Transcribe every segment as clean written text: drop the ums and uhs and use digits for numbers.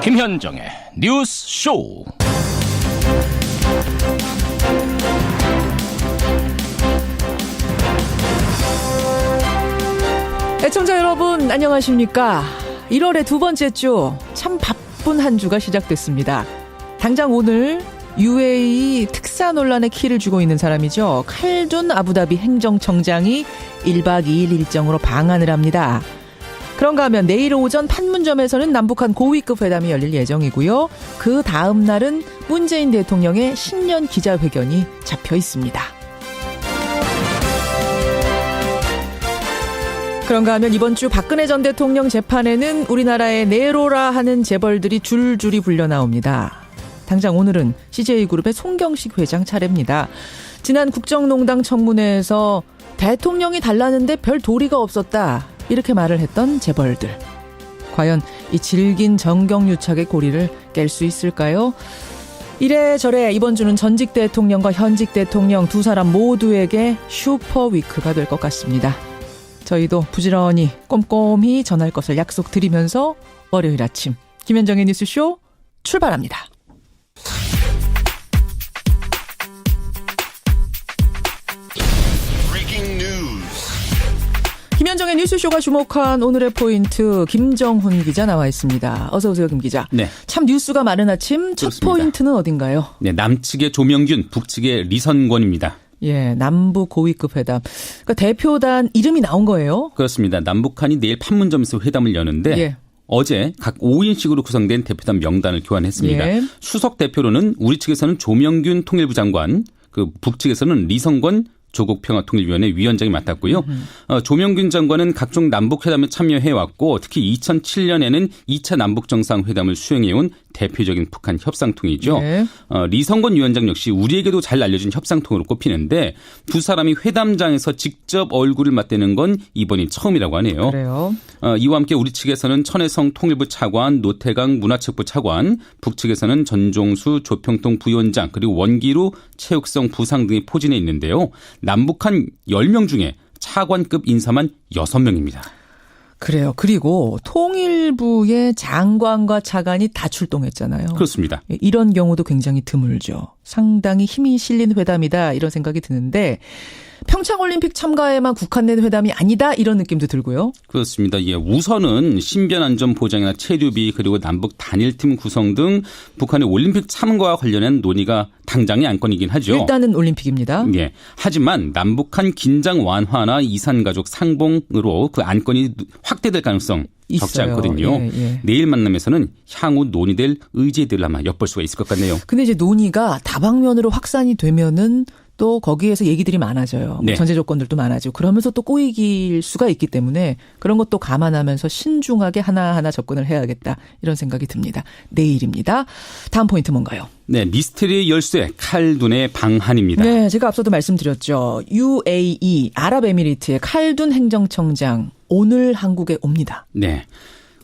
김현정의 뉴스 쇼. 애청자 여러분 안녕하십니까. 1월의 두 번째 주 참 바쁜 한 주가 시작됐습니다. 당장 오늘 UAE 특사 논란의 키를 쥐고 있는 사람이죠. 칼둔 아부다비 행정청장이 1박 2일 일정으로 방한을 합니다. 그런가 하면 내일 오전 판문점에서는 남북한 고위급 회담이 열릴 예정이고요. 그 다음 날은 문재인 대통령의 신년 기자회견이 잡혀 있습니다. 그런가 하면 이번 주 박근혜 전 대통령 재판에는 우리나라의 네로라 하는 재벌들이 줄줄이 불려 나옵니다. 당장 오늘은 CJ그룹의 송경식 회장 차례입니다. 지난 국정농단 청문회에서 대통령이 달라는데 별 도리가 없었다, 이렇게 말을 했던 재벌들. 과연 이 질긴 정경유착의 고리를 깰 수 있을까요? 이래저래 이번 주는 전직 대통령과 현직 대통령 두 사람 모두에게 슈퍼위크가 될 것 같습니다. 저희도 부지런히 꼼꼼히 전할 것을 약속드리면서 월요일 아침 김현정의 뉴스쇼 출발합니다. 김현정의 뉴스쇼가 주목한 오늘의 포인트, 김정훈 기자 나와 있습니다. 어서 오세요, 김 기자. 네. 참 뉴스가 많은 아침 첫 그렇습니다. 포인트는 어딘가요? 네, 남측의 조명균, 북측의 리선권입니다. 예, 남북 고위급 회담. 그러니까 대표단 이름이 나온 거예요? 그렇습니다. 남북한이 내일 판문점에서 회담을 여는데 예. 어제 각 5인씩으로 구성된 대표단 명단을 교환했습니다. 예. 수석 대표로는 우리 측에서는 조명균 통일부 장관, 그 북측에서는 리선권 조국평화통일위원회 위원장이 맡았고요. 조명균 장관은 각종 남북회담에 참여해왔고 특히 2007년에는 2차 남북정상회담을 수행해온 대표적인 북한 협상통이죠. 네. 리성건 위원장 역시 우리에게도 잘 알려진 협상통으로 꼽히는데 두 사람이 회담장에서 직접 얼굴을 맞대는 건 이번이 처음이라고 하네요. 그래요. 이와 함께 우리 측에서는 천혜성 통일부 차관, 노태강 문화체육부 차관, 북측에서는 전종수 조평통 부위원장, 그리고 원기루 체육성 부상 등이 포진해 있는데요. 남북한 10명 중에 차관급 인사만 6명입니다. 그래요. 그리고 통일부의 장관과 차관이 다 출동했잖아요. 그렇습니다. 이런 경우도 굉장히 드물죠. 상당히 힘이 실린 회담이다, 이런 생각이 드는데 평창올림픽 참가에만 국한된 회담이 아니다, 이런 느낌도 들고요. 그렇습니다. 예, 우선은 신변안전 보장이나 체류비, 그리고 남북 단일팀 구성 등 북한의 올림픽 참가와 관련한 논의가 당장의 안건이긴 하죠. 일단은 올림픽입니다. 예. 하지만 남북한 긴장 완화나 이산가족 상봉으로 그 안건이 확대될 가능성 적지 있어요. 않거든요. 예, 예. 내일 만남에서는 향후 논의될 의제들 아마 엿볼 수가 있을 것 같네요. 근데 이제 논의가 다방면으로 확산이 되면은 또 거기에서 얘기들이 많아져요. 네. 전제 조건들도 많아지고 그러면서 또 꼬이길 수가 있기 때문에 그런 것도 감안하면서 신중하게 하나하나 접근을 해야겠다, 이런 생각이 듭니다. 내일입니다. 다음 포인트 뭔가요? 네, 미스테리의 열쇠 칼둔의 방한입니다. 네, 제가 앞서도 말씀드렸죠. UAE 아랍에미리트의 칼둔 행정청장 오늘 한국에 옵니다. 네.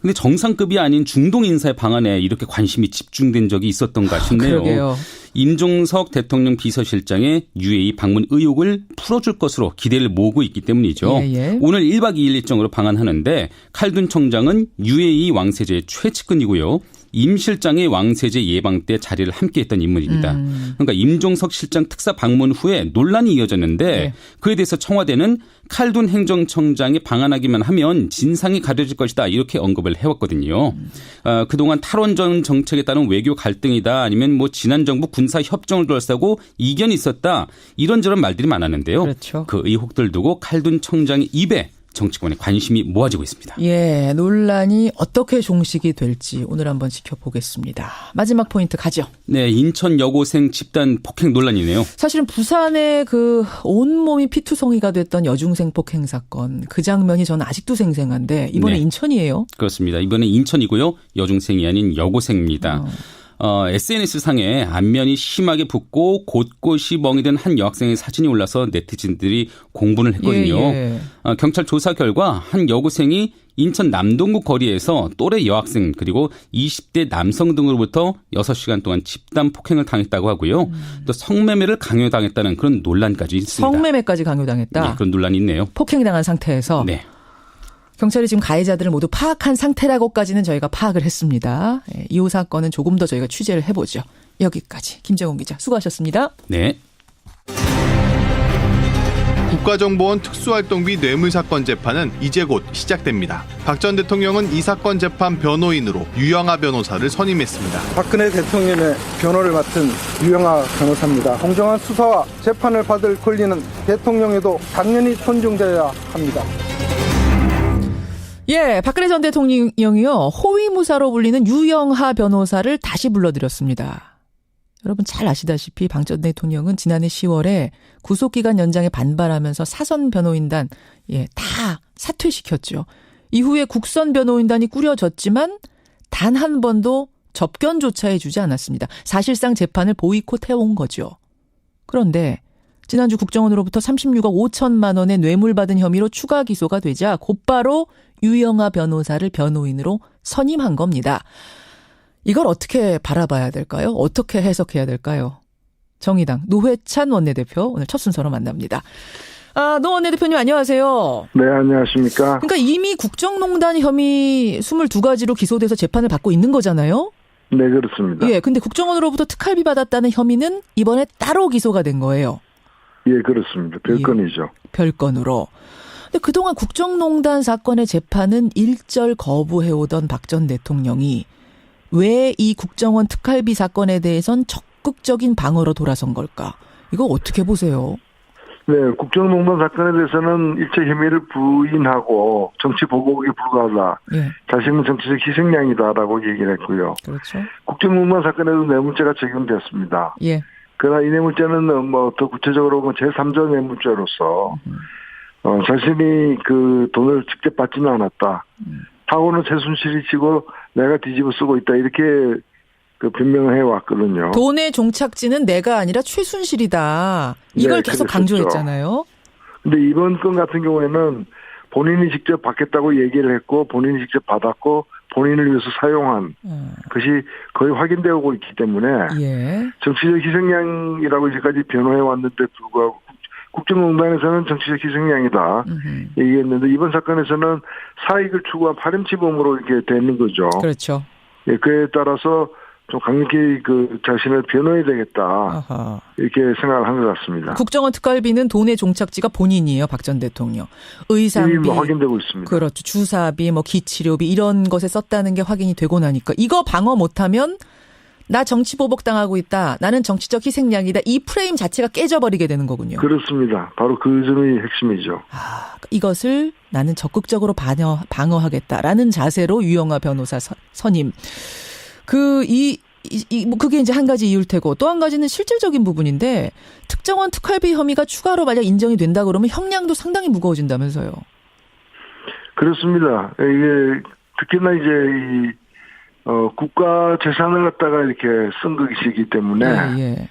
근데 정상급이 아닌 중동 인사의 방안에 이렇게 관심이 집중된 적이 있었던가 싶네요. 그러게요. 임종석 대통령 비서실장의 UAE 방문 의혹을 풀어줄 것으로 기대를 모으고 있기 때문이죠. 예, 예. 오늘 1박 2일 일정으로 방한하는데 칼둔 청장은 UAE 왕세제의 최측근이고요. 임 실장의 왕세제 예방 때 자리를 함께했던 인물입니다. 그러니까 임종석 실장 특사 방문 후에 논란이 이어졌는데 네. 그에 대해서 청와대는 칼둔 행정청장이 방한하기만 하면 진상이 가려질 것이다, 이렇게 언급을 해왔거든요. 그동안 탈원전 정책에 따른 외교 갈등이다, 아니면 뭐 지난 정부 군사 협정을 둘러싸고 이견이 있었다, 이런저런 말들이 많았는데요. 그렇죠. 그 의혹들 두고 칼둔 청장의 입에 정치권의 관심이 모아지고 있습니다. 예, 논란이 어떻게 종식이 될지 오늘 한번 지켜보겠습니다. 마지막 포인트 가죠. 네, 인천 여고생 집단 폭행 논란이네요. 사실은 부산의 그 온몸이 피투성이가 됐던 여중생 폭행 사건, 그 장면이 저는 아직도 생생한데 이번에 네. 인천이에요. 그렇습니다. 이번에 인천이고요. 여중생이 아닌 여고생입니다. SNS상에 안면이 심하게 붓고 곳곳이 멍이 든 한 여학생의 사진이 올라서 네티즌들이 공분을 했거든요. 예, 예. 경찰 조사 결과 한 여고생이 인천 남동구 거리에서 또래 여학생 그리고 20대 남성 등으로부터 6시간 동안 집단 폭행을 당했다고 하고요. 또 성매매를 강요당했다는 그런 논란까지 있습니다. 성매매까지 강요당했다. 네, 그런 논란이 있네요. 폭행당한 상태에서. 네. 경찰이 지금 가해자들을 모두 파악한 상태라고까지는 저희가 파악을 했습니다. 이 사건은 조금 더 저희가 취재를 해보죠. 여기까지 김정훈 기자 수고하셨습니다. 네. 국가정보원 특수활동비 뇌물사건 재판은 이제 곧 시작됩니다. 박 전 대통령은 이 사건 재판 변호인으로 유영하 변호사를 선임했습니다. 박근혜 대통령의 변호를 맡은 유영하 변호사입니다. 공정한 수사와 재판을 받을 권리는 대통령에도 당연히 존중되어야 합니다. 예, 박근혜 전 대통령이요. 호위무사로 불리는 유영하 변호사를 다시 불러드렸습니다. 여러분 잘 아시다시피 박 전 대통령은 지난해 10월에 구속기간 연장에 반발하면서 사선 변호인단 다 사퇴시켰죠. 이후에 국선 변호인단이 꾸려졌지만 단 한 번도 접견조차 해주지 않았습니다. 사실상 재판을 보이콧해온 거죠. 그런데 지난주 국정원으로부터 36억 5천만 원의 뇌물 받은 혐의로 추가 기소가 되자 곧바로 유영하 변호사를 변호인으로 선임한 겁니다. 이걸 어떻게 바라봐야 될까요? 어떻게 해석해야 될까요? 정의당 노회찬 원내대표 오늘 첫 순서로 만납니다. 노 원내대표님 안녕하세요. 네, 안녕하십니까. 그러니까 이미 국정농단 혐의 22가지로 기소돼서 재판을 받고 있는 거잖아요? 네, 그렇습니다. 예, 근데 국정원으로부터 특활비 받았다는 혐의는 이번에 따로 기소가 된 거예요. 예, 그렇습니다. 별건이죠. 별건으로. 근데 그동안 국정농단 사건의 재판은 일절 거부해오던 박 전 대통령이 왜 이 국정원 특활비 사건에 대해선 적극적인 방어로 돌아선 걸까? 이거 어떻게 보세요? 네, 국정농단 사건에 대해서는 일체 혐의를 부인하고 정치 보복에 불과하다. 예. 자신은 정치적 희생양이다라고 얘기를 했고요. 그렇죠. 국정농단 사건에도 뇌물죄가 적용됐습니다. 예. 그러나 이 뇌물죄는 더 구체적으로 제3자 뇌물죄로서 자신이 그 돈을 직접 받지는 않았다. 하고는 최순실이 치고 내가 뒤집어 쓰고 있다. 이렇게 그 변명을 해왔거든요. 돈의 종착지는 내가 아니라 최순실이다. 이걸 네, 계속 그랬었죠. 강조했잖아요. 근데 이번 건 같은 경우에는 본인이 직접 받겠다고 얘기를 했고 본인이 직접 받았고 본인을 위해서 사용한 것이 거의 확인되고 있기 때문에 예. 정치적 희생양이라고 이제까지 변호해 왔는데 불구하고 국정농단에서는 정치적 희생양이다 얘기했는데 이번 사건에서는 사익을 추구한 파렴치범으로 이렇게 되는 거죠. 그렇죠. 예, 그에 따라서 좀 강력히 그 자신을 변호해야 되겠다. 아하. 이렇게 생각을 한 것 같습니다. 국정원 특활비는 돈의 종착지가 본인이에요. 박 전 대통령. 의상비. 이미 확인되고 있습니다. 그렇죠. 주사비, 기치료비 이런 것에 썼다는 게 확인이 되고 나니까 이거 방어 못하면 나 정치 보복당하고 있다. 나는 정치적 희생양이다. 이 프레임 자체가 깨져버리게 되는 거군요. 그렇습니다. 바로 그 점이 핵심이죠. 이것을 나는 적극적으로 방어하겠다라는 자세로 유영하 변호사 선임. 그게 이제 한 가지 이유일 테고 또 한 가지는 실질적인 부분인데 특정원 특활비 혐의가 추가로 만약 인정이 된다 그러면 형량도 상당히 무거워진다면서요. 그렇습니다. 이게 특히나 이제 국가 재산을 갖다가 이렇게 쓴 것이기 때문에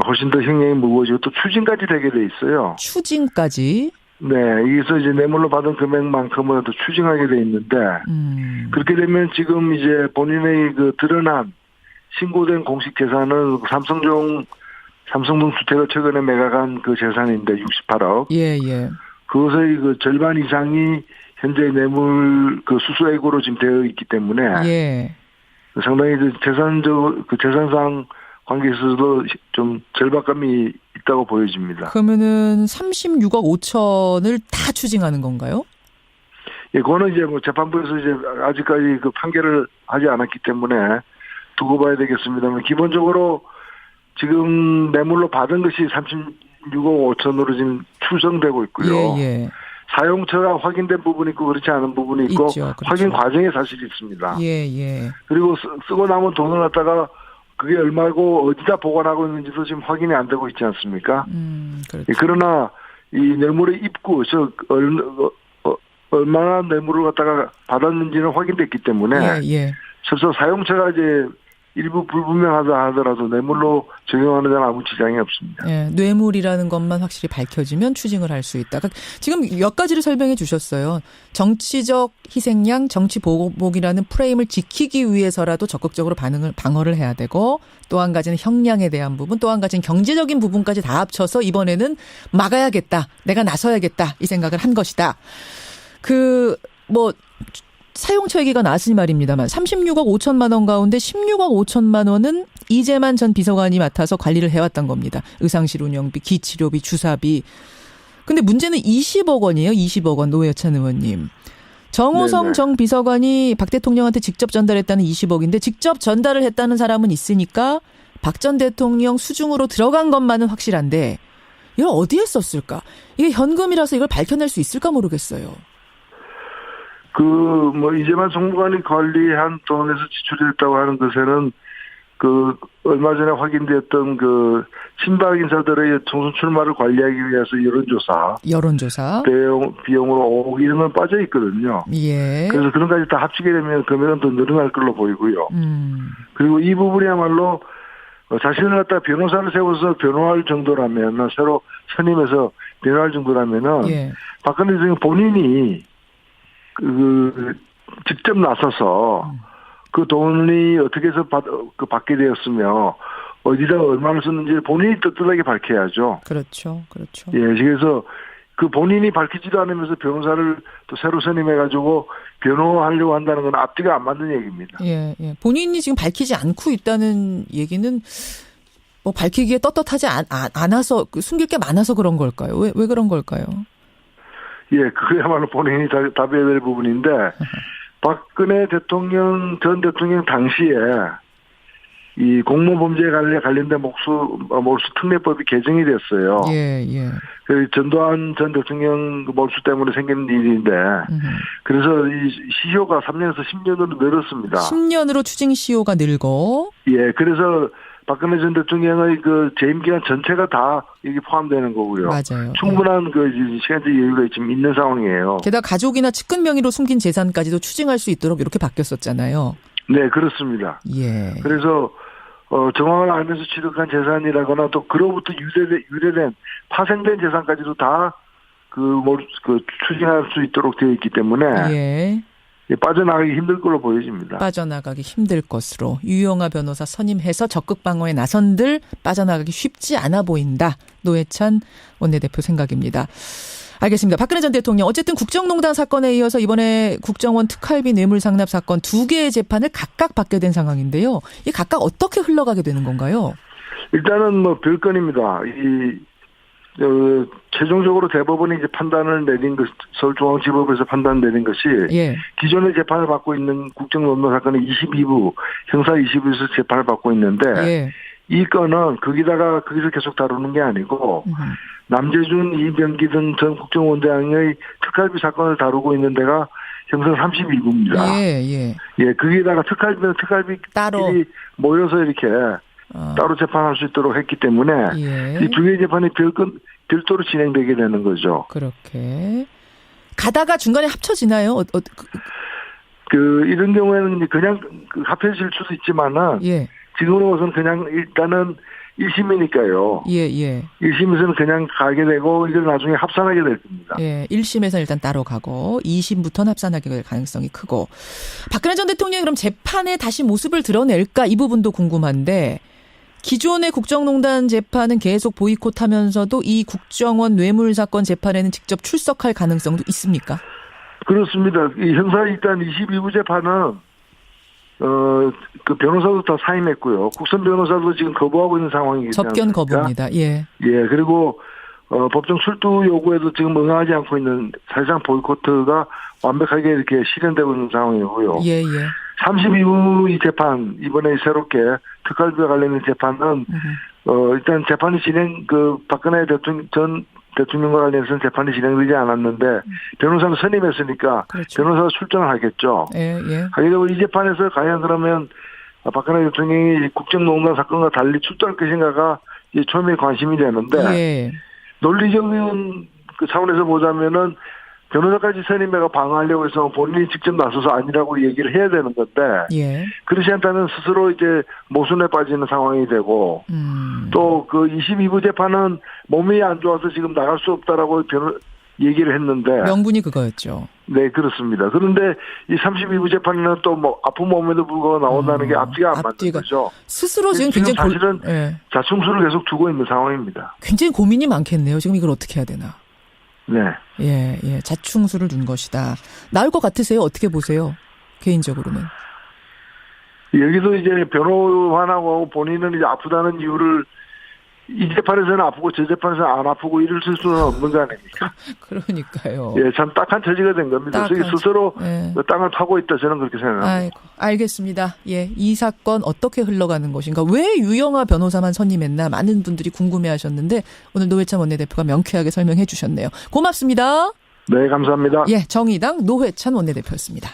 훨씬 더 형량이 무거워지고 또 추징까지 되게 돼 있어요. 추징까지? 네, 여기서 이제 뇌물로 받은 금액만큼은 더 추징하게 돼 있는데 그렇게 되면 지금 이제 본인의 그 드러난 신고된 공식 재산은 삼성동 주택을 최근에 매각한 그 재산인데 68억. 예. 그것의 그 절반 이상이 현재 뇌물 그 수수액으로 지금 되어 있기 때문에 상당히 그 재산상 관계에서도 좀 절박감이 있다고 보여집니다. 그러면은 36억 5천을 다 추징하는 건가요? 예, 그거는 이제 재판부에서 이제 아직까지 그 판결을 하지 않았기 때문에 두고 봐야 되겠습니다만 기본적으로 지금 뇌물로 받은 것이 36억 5천으로 지금 추정되고 있고요. 사용처가 확인된 부분이 있고 그렇지 않은 부분이 있고 있죠, 그렇죠. 확인 과정에 사실이 있습니다. 그리고 쓰고 남은 돈을 갖다가 그게 얼마고 어디다 보관하고 있는지도 지금 확인이 안 되고 있지 않습니까? 그렇죠. 그러나 이 뇌물의 입구, 얼마나 뇌물을 갖다가 받았는지는 확인됐기 때문에 설사 사용처가 이제 일부 불분명하다 하더라도 뇌물로 적용하는 데는 아무 지장이 없습니다. 뇌물이라는 것만 확실히 밝혀지면 추징을 할 수 있다. 지금 몇 가지를 설명해 주셨어요. 정치적 희생양, 정치 보복이라는 프레임을 지키기 위해서라도 적극적으로 방어를 해야 되고 또 한 가지는 형량에 대한 부분, 또 한 가지는 경제적인 부분까지 다 합쳐서 이번에는 막아야겠다. 내가 나서야겠다. 이 생각을 한 것이다. 뭐 사용처 얘기가 나왔으니 말입니다만 36억 5천만 원 가운데 16억 5천만 원은 이재만 전 비서관이 맡아서 관리를 해왔던 겁니다. 의상실 운영비, 기치료비, 주사비. 근데 문제는 20억 원이에요. 20억 원 노회찬 의원님. 정호성 네네. 정 비서관이 박 대통령한테 직접 전달했다는 20억인데 직접 전달을 했다는 사람은 있으니까 박 전 대통령 수중으로 들어간 것만은 확실한데 이걸 어디에 썼을까? 이게 현금이라서 이걸 밝혀낼 수 있을까 모르겠어요. 이재만 총무관이 관리한 돈에서 지출됐다고 하는 것에는 얼마 전에 확인되었던 친박 인사들의 총선 출마를 관리하기 위해서 여론조사. 비용으로 5억 이런 건 빠져 있거든요. 예. 그래서 그런 까지 다 합치게 되면 금액은 더 늘어날 걸로 보이고요. 그리고 이 부분이야말로 자신을 갖다 변호사를 세워서 변호할 정도라면, 새로 선임해서 변호할 정도라면은, 예. 박근혜 대통령 본인이 직접 나서서 그 돈이 어떻게 해서 받게 되었으며 어디다 얼마나 썼는지 본인이 떳떳하게 밝혀야죠. 그렇죠. 예, 그래서 그 본인이 밝히지도 않으면서 변호사를 또 새로 선임해가지고 변호하려고 한다는 건 앞뒤가 안 맞는 얘기입니다. 예. 본인이 지금 밝히지 않고 있다는 얘기는 뭐 밝히기에 떳떳하지 않아서 숨길 게 많아서 그런 걸까요? 왜 그런 걸까요? 예, 그야말로 본인이 답해야 될 부분인데 박근혜 전 대통령 당시에 이 공모범죄에 관련된 몰수 특례법이 개정이 됐어요. 예. 그 전두환 전 대통령 몰수 때문에 생긴 일인데 그래서 이 시효가 3년에서 10년으로 늘었습니다. 10년으로 추징 시효가 늘고. 예, 그래서 박근혜 전 대통령의 재임 기간 전체가 다 여기 포함되는 거고요. 맞아요. 충분한 시간적 여유가 지금 있는 상황이에요. 게다가 가족이나 측근 명의로 숨긴 재산까지도 추징할 수 있도록 이렇게 바뀌었었잖아요. 네, 그렇습니다. 예. 그래서 정황을 알면서 취득한 재산이라거나 또 그로부터 유래된 파생된 재산까지도 다 추징할 수 있도록 되어 있기 때문에 예. 빠져나가기 힘들 걸로 보여집니다. 빠져나가기 힘들 것으로 유영아 변호사 선임해서 적극 방어에 나선들 빠져나가기 쉽지 않아 보인다. 노회찬 원내대표 생각입니다. 알겠습니다. 박근혜 전 대통령 어쨌든 국정농단 사건에 이어서 이번에 국정원 특활비 뇌물 상납 사건 2개의 재판을 각각 받게 된 상황인데요. 이 각각 어떻게 흘러가게 되는 건가요? 일단은 별건입니다. 최종적으로 대법원이 이제 판단을 내린 서울중앙지법에서 판단 내린 것이 예. 기존의 재판을 받고 있는 국정농단 사건의 22부 형사 22부에서 재판을 받고 있는데 예. 이 건은 거기서 계속 다루는 게 아니고 남재준, 이병기 등 전 국정원장의 특활비 사건을 다루고 있는 데가 형사 32부입니다. 예. 거기다가 특활비끼리 따로 모여서 이렇게 따로 재판할 수 있도록 했기 때문에 예. 이 두 개의 재판이 별도로 진행되게 되는 거죠. 그렇게 가다가 중간에 합쳐지나요? 이런 경우에는 그냥 합해질 수도 있지만은 예. 지금으로서는 그냥 일단은 1심이니까요. 예. 1심에서는 그냥 가게 되고 이걸 나중에 합산하게 될 겁니다. 예. 1심에서 일단 따로 가고 2심부터는 합산하게 될 가능성이 크고 박근혜 전 대통령이 그럼 재판에 다시 모습을 드러낼까 이 부분도 궁금한데 기존의 국정농단 재판은 계속 보이콧하면서도 이 국정원 뇌물 사건 재판에는 직접 출석할 가능성도 있습니까? 그렇습니다. 이 형사 일단 22부 재판은 변호사도 다 사임했고요. 국선 변호사도 지금 거부하고 있는 상황이기 때문에. 접견 거부입니다. 예. 그리고 법정 출두 요구에도 지금 응하지 않고 있는 사실상 보이콧가 완벽하게 이렇게 실현되고 있는 상황이고요. 예. 32부 이 재판, 이번에 새롭게 특활비와 관련된 재판은, 일단 재판이 박근혜 전 대통령과 관련해서는 재판이 진행되지 않았는데, 변호사는 선임했으니까, 그렇죠. 변호사가 출정을 하겠죠. 예. 하게 되고 이 재판에서 과연 그러면 박근혜 대통령이 국정농단 사건과 달리 출두할 것인가가 이제 처음에 관심이 되는데, 예. 논리적인 차원에서 보자면은, 변호사까지 선임해가 방어하려고 해서 본인이 직접 나서서 아니라고 얘기를 해야 되는 건데 예. 그렇지 않다면 스스로 이제 모순에 빠지는 상황이 되고 또 22부 재판은 몸이 안 좋아서 지금 나갈 수 없다라고 얘기를 했는데 명분이 그거였죠. 네, 그렇습니다. 그런데 이 32부 재판은 또 아픈 몸에도 불구하고 나온다는 게 앞뒤가 안 맞는 거죠. 스스로 지금 굉장히 사실은 자충수를 계속 두고 있는 상황입니다. 굉장히 고민이 많겠네요. 지금 이걸 어떻게 해야 되나. 네. 예, 예. 자충수를 둔 것이다. 나을 것 같으세요? 어떻게 보세요? 개인적으로는. 여기도 이제 변호인하고 본인은 이제 아프다는 이유를 이 재판에서는 아프고 저 재판에서는 안 아프고 이럴 수는 없는 거 아닙니까? 그러니까요. 예, 참 딱한 처지가 된 겁니다. 그래서 스스로 예. 땅을 파고 있다 저는 그렇게 생각합니다. 아이고, 알겠습니다. 예, 이 사건 어떻게 흘러가는 것인가? 왜 유영아 변호사만 선임했나? 많은 분들이 궁금해하셨는데 오늘 노회찬 원내대표가 명쾌하게 설명해 주셨네요. 고맙습니다. 네, 감사합니다. 예, 정의당 노회찬 원내대표였습니다.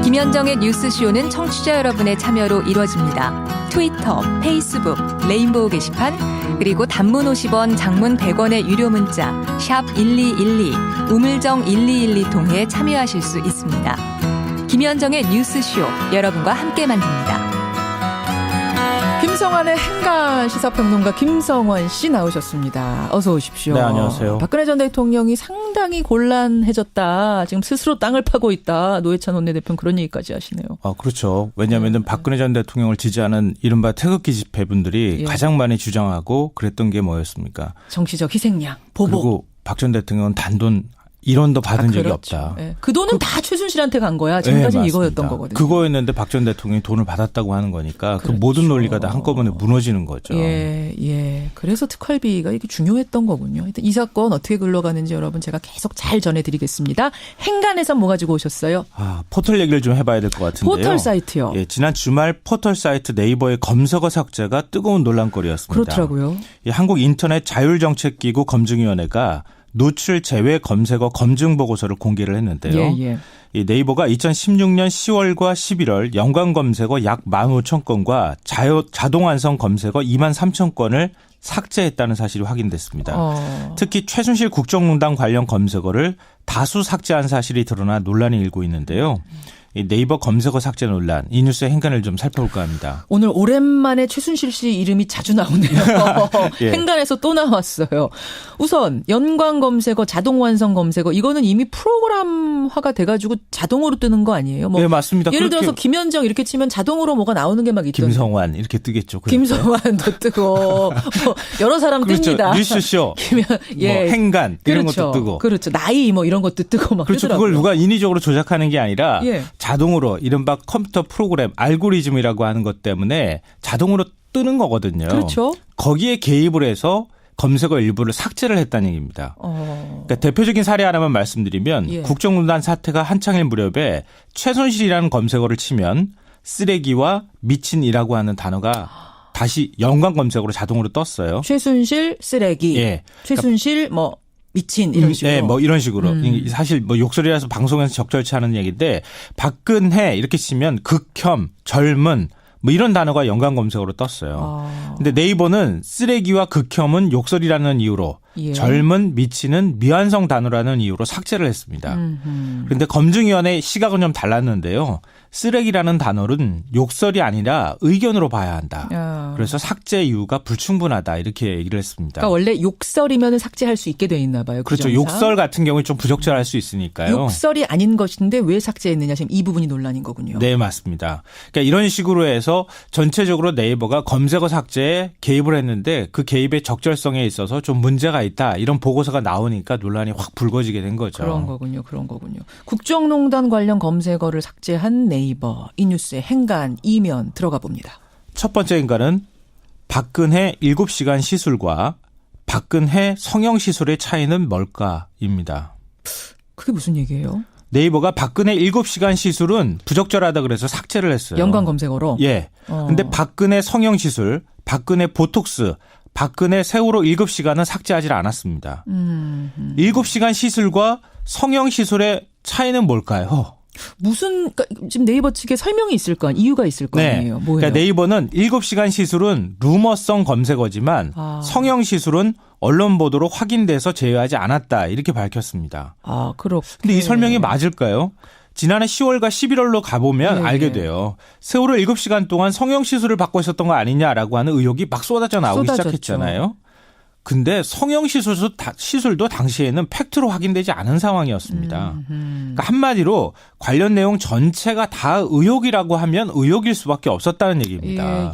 김현정의 뉴스쇼는 청취자 여러분의 참여로 이루어집니다. 트위터, 페이스북, 레인보우 게시판, 그리고 단문 50원, 장문 100원의 유료 문자 샵 1212, 우물정 1212 통해 참여하실 수 있습니다. 김현정의 뉴스쇼, 여러분과 함께 만듭니다. 김성환의 행간 시사평론가 김성환 씨 나오셨습니다. 어서 오십시오. 네, 안녕하세요. 박근혜 전 대통령이 상당히 곤란해졌다. 지금 스스로 땅을 파고 있다. 노회찬 원내대표는 그런 얘기까지 하시네요. 그렇죠. 왜냐하면 박근혜 전 대통령을 지지하는 이른바 태극기 집회분들이 예. 가장 많이 주장하고 그랬던 게 뭐였습니까? 정치적 희생양, 보복. 그리고 박 전 대통령은 단돈 1원도 받은 적이 그렇죠. 없다. 예. 그 돈은 다 최순실한테 간 거야. 지금까지는 네, 이거였던 맞습니다. 거거든요. 그거였는데 박 전 대통령이 돈을 받았다고 하는 거니까 그 그렇죠. 모든 논리가 다 한꺼번에 무너지는 거죠. 예, 예. 그래서 특활비가 이게 중요했던 거군요. 하여튼 이 사건 어떻게 흘러가는지 여러분 제가 계속 잘 전해드리겠습니다. 행간에서 뭐 가지고 오셨어요? 포털 얘기를 좀 해봐야 될 것 같은데요. 포털 사이트요. 예, 지난 주말 포털 사이트 네이버의 검색어 삭제가 뜨거운 논란거리였습니다. 그렇더라고요. 이 한국인터넷자율정책기구 검증위원회가 노출 제외 검색어 검증 보고서를 공개를 했는데요. 예, 예. 이 네이버가 2016년 10월과 11월 연관 검색어 약 15,000건과 자동 완성 검색어 23,000건을 삭제했다는 사실이 확인됐습니다. 특히 최순실 국정농단 관련 검색어를 다수 삭제한 사실이 드러나 논란이 일고 있는데요. 이 네이버 검색어 삭제 논란, 이 뉴스의 행간을 좀 살펴볼까 합니다. 오늘 오랜만에 최순실 씨 이름이 자주 나오네요. 예. 행간에서 또 나왔어요. 우선 연관 검색어, 자동 완성 검색어 이거는 이미 프로그램화가 돼가지고 자동으로 뜨는 거 아니에요? 뭐 네, 맞습니다. 예를 들어서 김현정 이렇게 치면 자동으로 뭐가 나오는 게 막 있던데. 김성환 이렇게 뜨겠죠. 그렇죠? 김성환도 뜨고 뭐 여러 사람 그렇죠. 뜹니다. 뉴스쇼, 뭐 행간 이런 그렇죠. 것도 뜨고. 그렇죠. 나이 뭐 이런 것도 뜨고 막 그렇죠. 뜨더라고요. 그걸 누가 인위적으로 조작하는 게 아니라 예. 자동으로 이른바 컴퓨터 프로그램 알고리즘이라고 하는 것 때문에 자동으로 뜨는 거거든요. 그렇죠. 거기에 개입을 해서 검색어 일부를 삭제를 했다는 얘기입니다. 그러니까 대표적인 사례 하나만 말씀드리면 예. 국정농단 사태가 한창일 무렵에 최순실이라는 검색어를 치면 쓰레기와 미친이라고 하는 단어가 다시 연관 검색어로 자동으로 떴어요. 최순실 쓰레기. 예. 최순실 뭐 미친 이런 식으로. 네, 뭐 이런 식으로. 사실 뭐 욕설이라서 방송에서 적절치 않은 얘기인데 박근혜 이렇게 치면 극혐, 젊은 뭐 이런 단어가 연관 검색어로 떴어요. 근데 네이버는 쓰레기와 극혐은 욕설이라는 이유로 예. 젊은, 미치는 미완성 단어라는 이유로 삭제를 했습니다. 그런데 검증위원회의 시각은 좀 달랐는데요. 쓰레기라는 단어는 욕설이 아니라 의견으로 봐야 한다. 그래서 삭제 이유가 불충분하다 이렇게 얘기를 했습니다. 그러니까 원래 욕설이면 삭제할 수 있게 돼 있나 봐요. 그렇죠. 규정상. 욕설 같은 경우에 좀 부적절할 수 있으니까요. 욕설이 아닌 것인데 왜 삭제했느냐 지금 이 부분이 논란인 거군요. 네, 맞습니다. 그러니까 이런 식으로 해서 전체적으로 네이버가 검색어 삭제에 개입을 했는데 그 개입의 적절성에 있어서 좀 문제가 있다. 이런 보고서가 나오니까 논란이 확 불거지게 된 거죠. 그런 거군요. 국정농단 관련 검색어를 삭제한 네이버. 이 뉴스의 행간 이면 들어가 봅니다. 첫 번째 행간은 박근혜 7시간 시술과 박근혜 성형 시술의 차이는 뭘까입니다. 그게 무슨 얘기예요? 네이버가 박근혜 7시간 시술은 부적절하다 그래서 삭제를 했어요. 연관 검색어로? 예. 근데 박근혜 성형 시술, 박근혜 보톡스, 박근혜 세월호 7시간은 삭제하지 않았습니다. 7시간 시술과 성형 시술의 차이는 뭘까요? 그러니까 지금 네이버 측에 설명이 있을 거 아니에요? 이유가 있을 거 아니에요? 뭐예요? 그러니까 네이버는 7시간 시술은 루머성 검색어지만 성형 시술은 언론 보도로 확인돼서 제외하지 않았다. 이렇게 밝혔습니다. 그렇게. 근데 이 설명이 맞을까요? 지난해 10월과 11월로 가보면 알게 돼요. 세월호 7시간 동안 성형 시술을 받고 있었던 거 아니냐라고 하는 의혹이 막 쏟아져 나오기 시작했잖아요. 근데 성형 시술도 당시에는 팩트로 확인되지 않은 상황이었습니다. 그러니까 한마디로 관련 내용 전체가 다 의혹이라고 하면 의혹일 수밖에 없었다는 얘기입니다.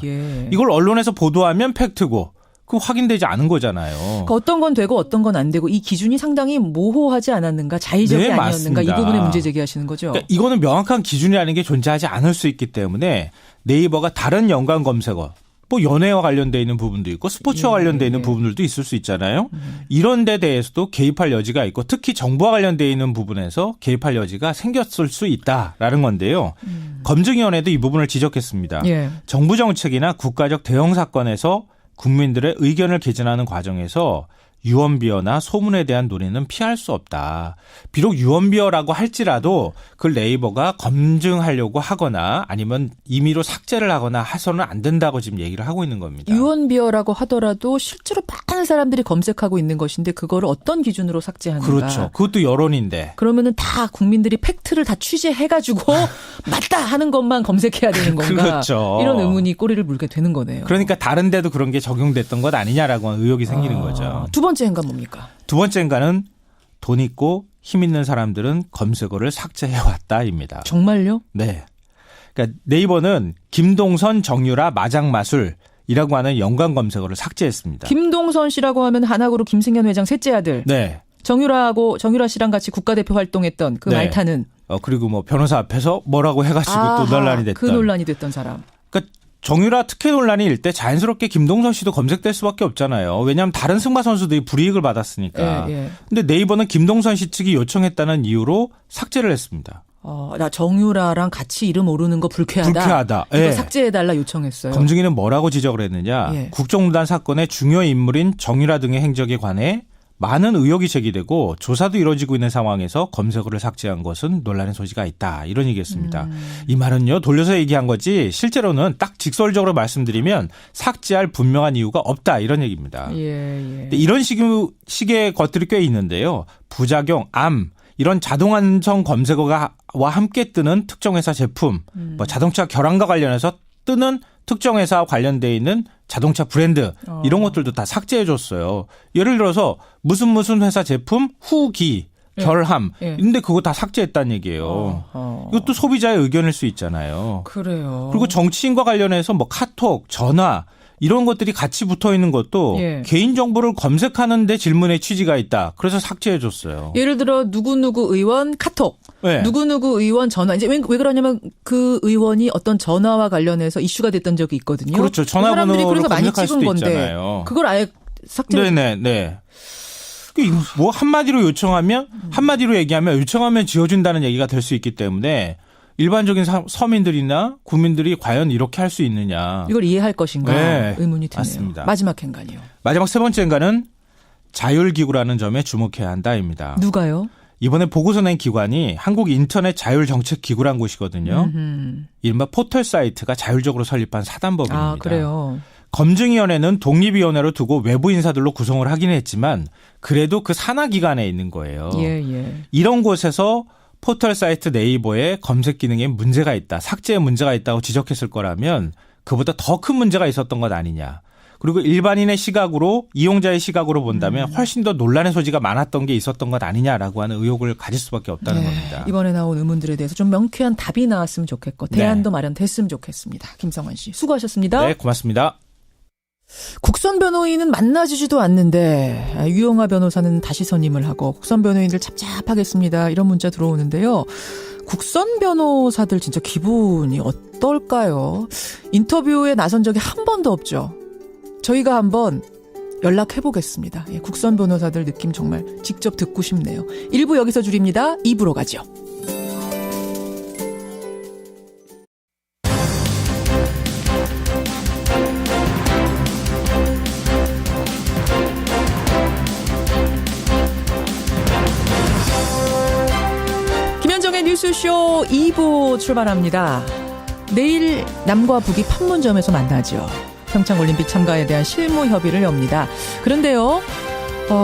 이걸 언론에서 보도하면 팩트고 그 확인되지 않은 거잖아요. 그러니까 어떤 건 되고 어떤 건 안 되고 이 기준이 상당히 모호하지 않았는가, 자의적이 아니었는가, 맞습니다. 이 부분에 문제 제기하시는 거죠. 그러니까 이거는 명확한 기준이라는 게 존재하지 않을 수 있기 때문에 네이버가 다른 연관 검색어, 뭐 연애와 관련돼 있는 부분도 있고 스포츠와 관련돼 있는 부분들도 있을 수 있잖아요. 이런 데 대해서도 개입할 여지가 있고 특히 정부와 관련돼 있는 부분에서 개입할 여지가 생겼을 수 있다라는 건데요. 검증위원회도 이 부분을 지적했습니다. 정부 정책이나 국가적 대형 사건에서 국민들의 의견을 개진하는 과정에서 유언비어나 소문에 대한 논의는 피할 수 없다. 비록 유언비어라고 할지라도 그걸 네이버가 검증하려고 하거나 아니면 임의로 삭제를 하거나 해서는 안 된다고 지금 얘기를 하고 있는 겁니다. 유언비어라고 하더라도 실제로 많은 사람들이 검색하고 있는 것인데 그거를 어떤 기준으로 삭제하는가. 그렇죠. 그것도 여론인데. 그러면은 다 국민들이 팩트를 다 취재해가지고 맞다 하는 것만 검색해야 되는 건가. 그렇죠. 이런 의문이 꼬리를 물게 되는 거네요. 그러니까 다른 데도 그런 게 적용됐던 것 아니냐라고 하는 의혹이 생기는 거죠. 두 번째 행간 뭡니까? 두 번째 행간은 돈 있고 힘 있는 사람들은 검색어를 삭제해왔다입니다. 정말요? 네. 그러니까 네이버는 김동선, 정유라, 마장마술이라고 하는 연관 검색어를 삭제했습니다. 김동선 씨라고 하면 한화그룹 김승현 회장 셋째 아들. 네. 정유라 씨랑 같이 국가대표 활동했던 그 말타는. 그리고 뭐 변호사 앞에서 뭐라고 해가지고 또 논란이 됐던. 그 논란이 됐던 사람. 그러니까 정유라 특혜 논란이 일 때 자연스럽게 김동선 씨도 검색될 수밖에 없잖아요. 왜냐하면 다른 승마 선수들이 불이익을 받았으니까. 근데 네이버는 김동선 씨 측이 요청했다는 이유로 삭제를 했습니다. 나 정유라랑 같이 이름 오르는 거 불쾌하다. 이거 삭제해달라 요청했어요. 검증위는 뭐라고 지적을 했느냐. 국정농단 사건의 중요 인물인 정유라 등의 행적에 관해 많은 의혹이 제기되고 조사도 이루어지고 있는 상황에서 검색어를 삭제한 것은 논란의 소지가 있다. 이런 얘기였습니다. 이 말은요. 돌려서 얘기한 거지 실제로는 딱 직설적으로 말씀드리면 삭제할 분명한 이유가 없다. 이런 얘기입니다. 이런 식의 것들이 꽤 있는데요. 부작용, 암 이런 자동안성 검색어와 함께 뜨는 특정 회사 제품, 뭐 자동차 결함과 관련해서 뜨는 특정 회사와 관련돼 있는 자동차 브랜드 이런 것들도 다 삭제해 줬어요. 예를 들어서 무슨 회사 제품 후기 결함 근데 그거 다 삭제했다는 얘기예요. 이것도 소비자의 의견일 수 있잖아요. 그래요. 그리고 정치인과 관련해서 뭐 카톡, 전화 이런 것들이 같이 붙어 있는 것도 개인정보를 검색하는데 질문의 취지가 있다. 그래서 삭제해 줬어요. 예를 들어 누구누구 의원 카톡. 누구누구 의원 전화. 이제 왜 그러냐면 그 의원이 어떤 전화와 관련해서 이슈가 됐던 적이 있거든요. 그렇죠. 전화번호로 그래서 많이 찍은 건데 있잖아요. 그걸 아예 삭제. 네네. 뭐 한마디로 얘기하면 요청하면 지어준다는 얘기가 될 수 있기 때문에 일반적인 서민들이나 국민들이 과연 이렇게 할 수 있느냐. 이걸 이해할 것인가 의문이 드네요. 맞습니다. 마지막 행간이요. 마지막 세 번째 행간은 자율기구라는 점에 주목해야 한다입니다. 누가요? 이번에 보고서 낸 기관이 한국인터넷자율정책기구라는 곳이거든요. 이른바 포털 사이트가 자율적으로 설립한 사단법인입니다. 그래요? 검증위원회는 독립위원회로 두고 외부 인사들로 구성을 하긴 했지만 그래도 그 산하기관에 있는 거예요. 이런 곳에서 포털 사이트 네이버의 검색 기능에 문제가 있다. 삭제에 문제가 있다고 지적했을 거라면 그보다 더 큰 문제가 있었던 것 아니냐. 그리고 일반인의 시각으로 이용자의 시각으로 본다면 훨씬 더 논란의 소지가 많았던 게 있었던 것 아니냐라고 하는 의혹을 가질 수밖에 없다는 겁니다. 이번에 나온 의문들에 대해서 좀 명쾌한 답이 나왔으면 좋겠고 대안도 마련됐으면 좋겠습니다. 김성환 씨 수고하셨습니다. 네, 고맙습니다. 국선 변호인은 만나주지도 않는데 유영아 변호사는 다시 선임을 하고 국선 변호인들 찹찹하겠습니다. 이런 문자 들어오는데요. 국선 변호사들 진짜 기분이 어떨까요? 인터뷰에 나선 적이 한 번도 없죠. 저희가 한번 연락해보겠습니다. 국선 변호사들 느낌 정말 직접 듣고 싶네요. 1부 여기서 줄입니다. 2부로 가죠. 김현정의 뉴스쇼 2부 출발합니다. 내일 남과 북이 판문점에서 만나죠. 평창올림픽 참가에 대한 실무 협의를 엽니다. 그런데요,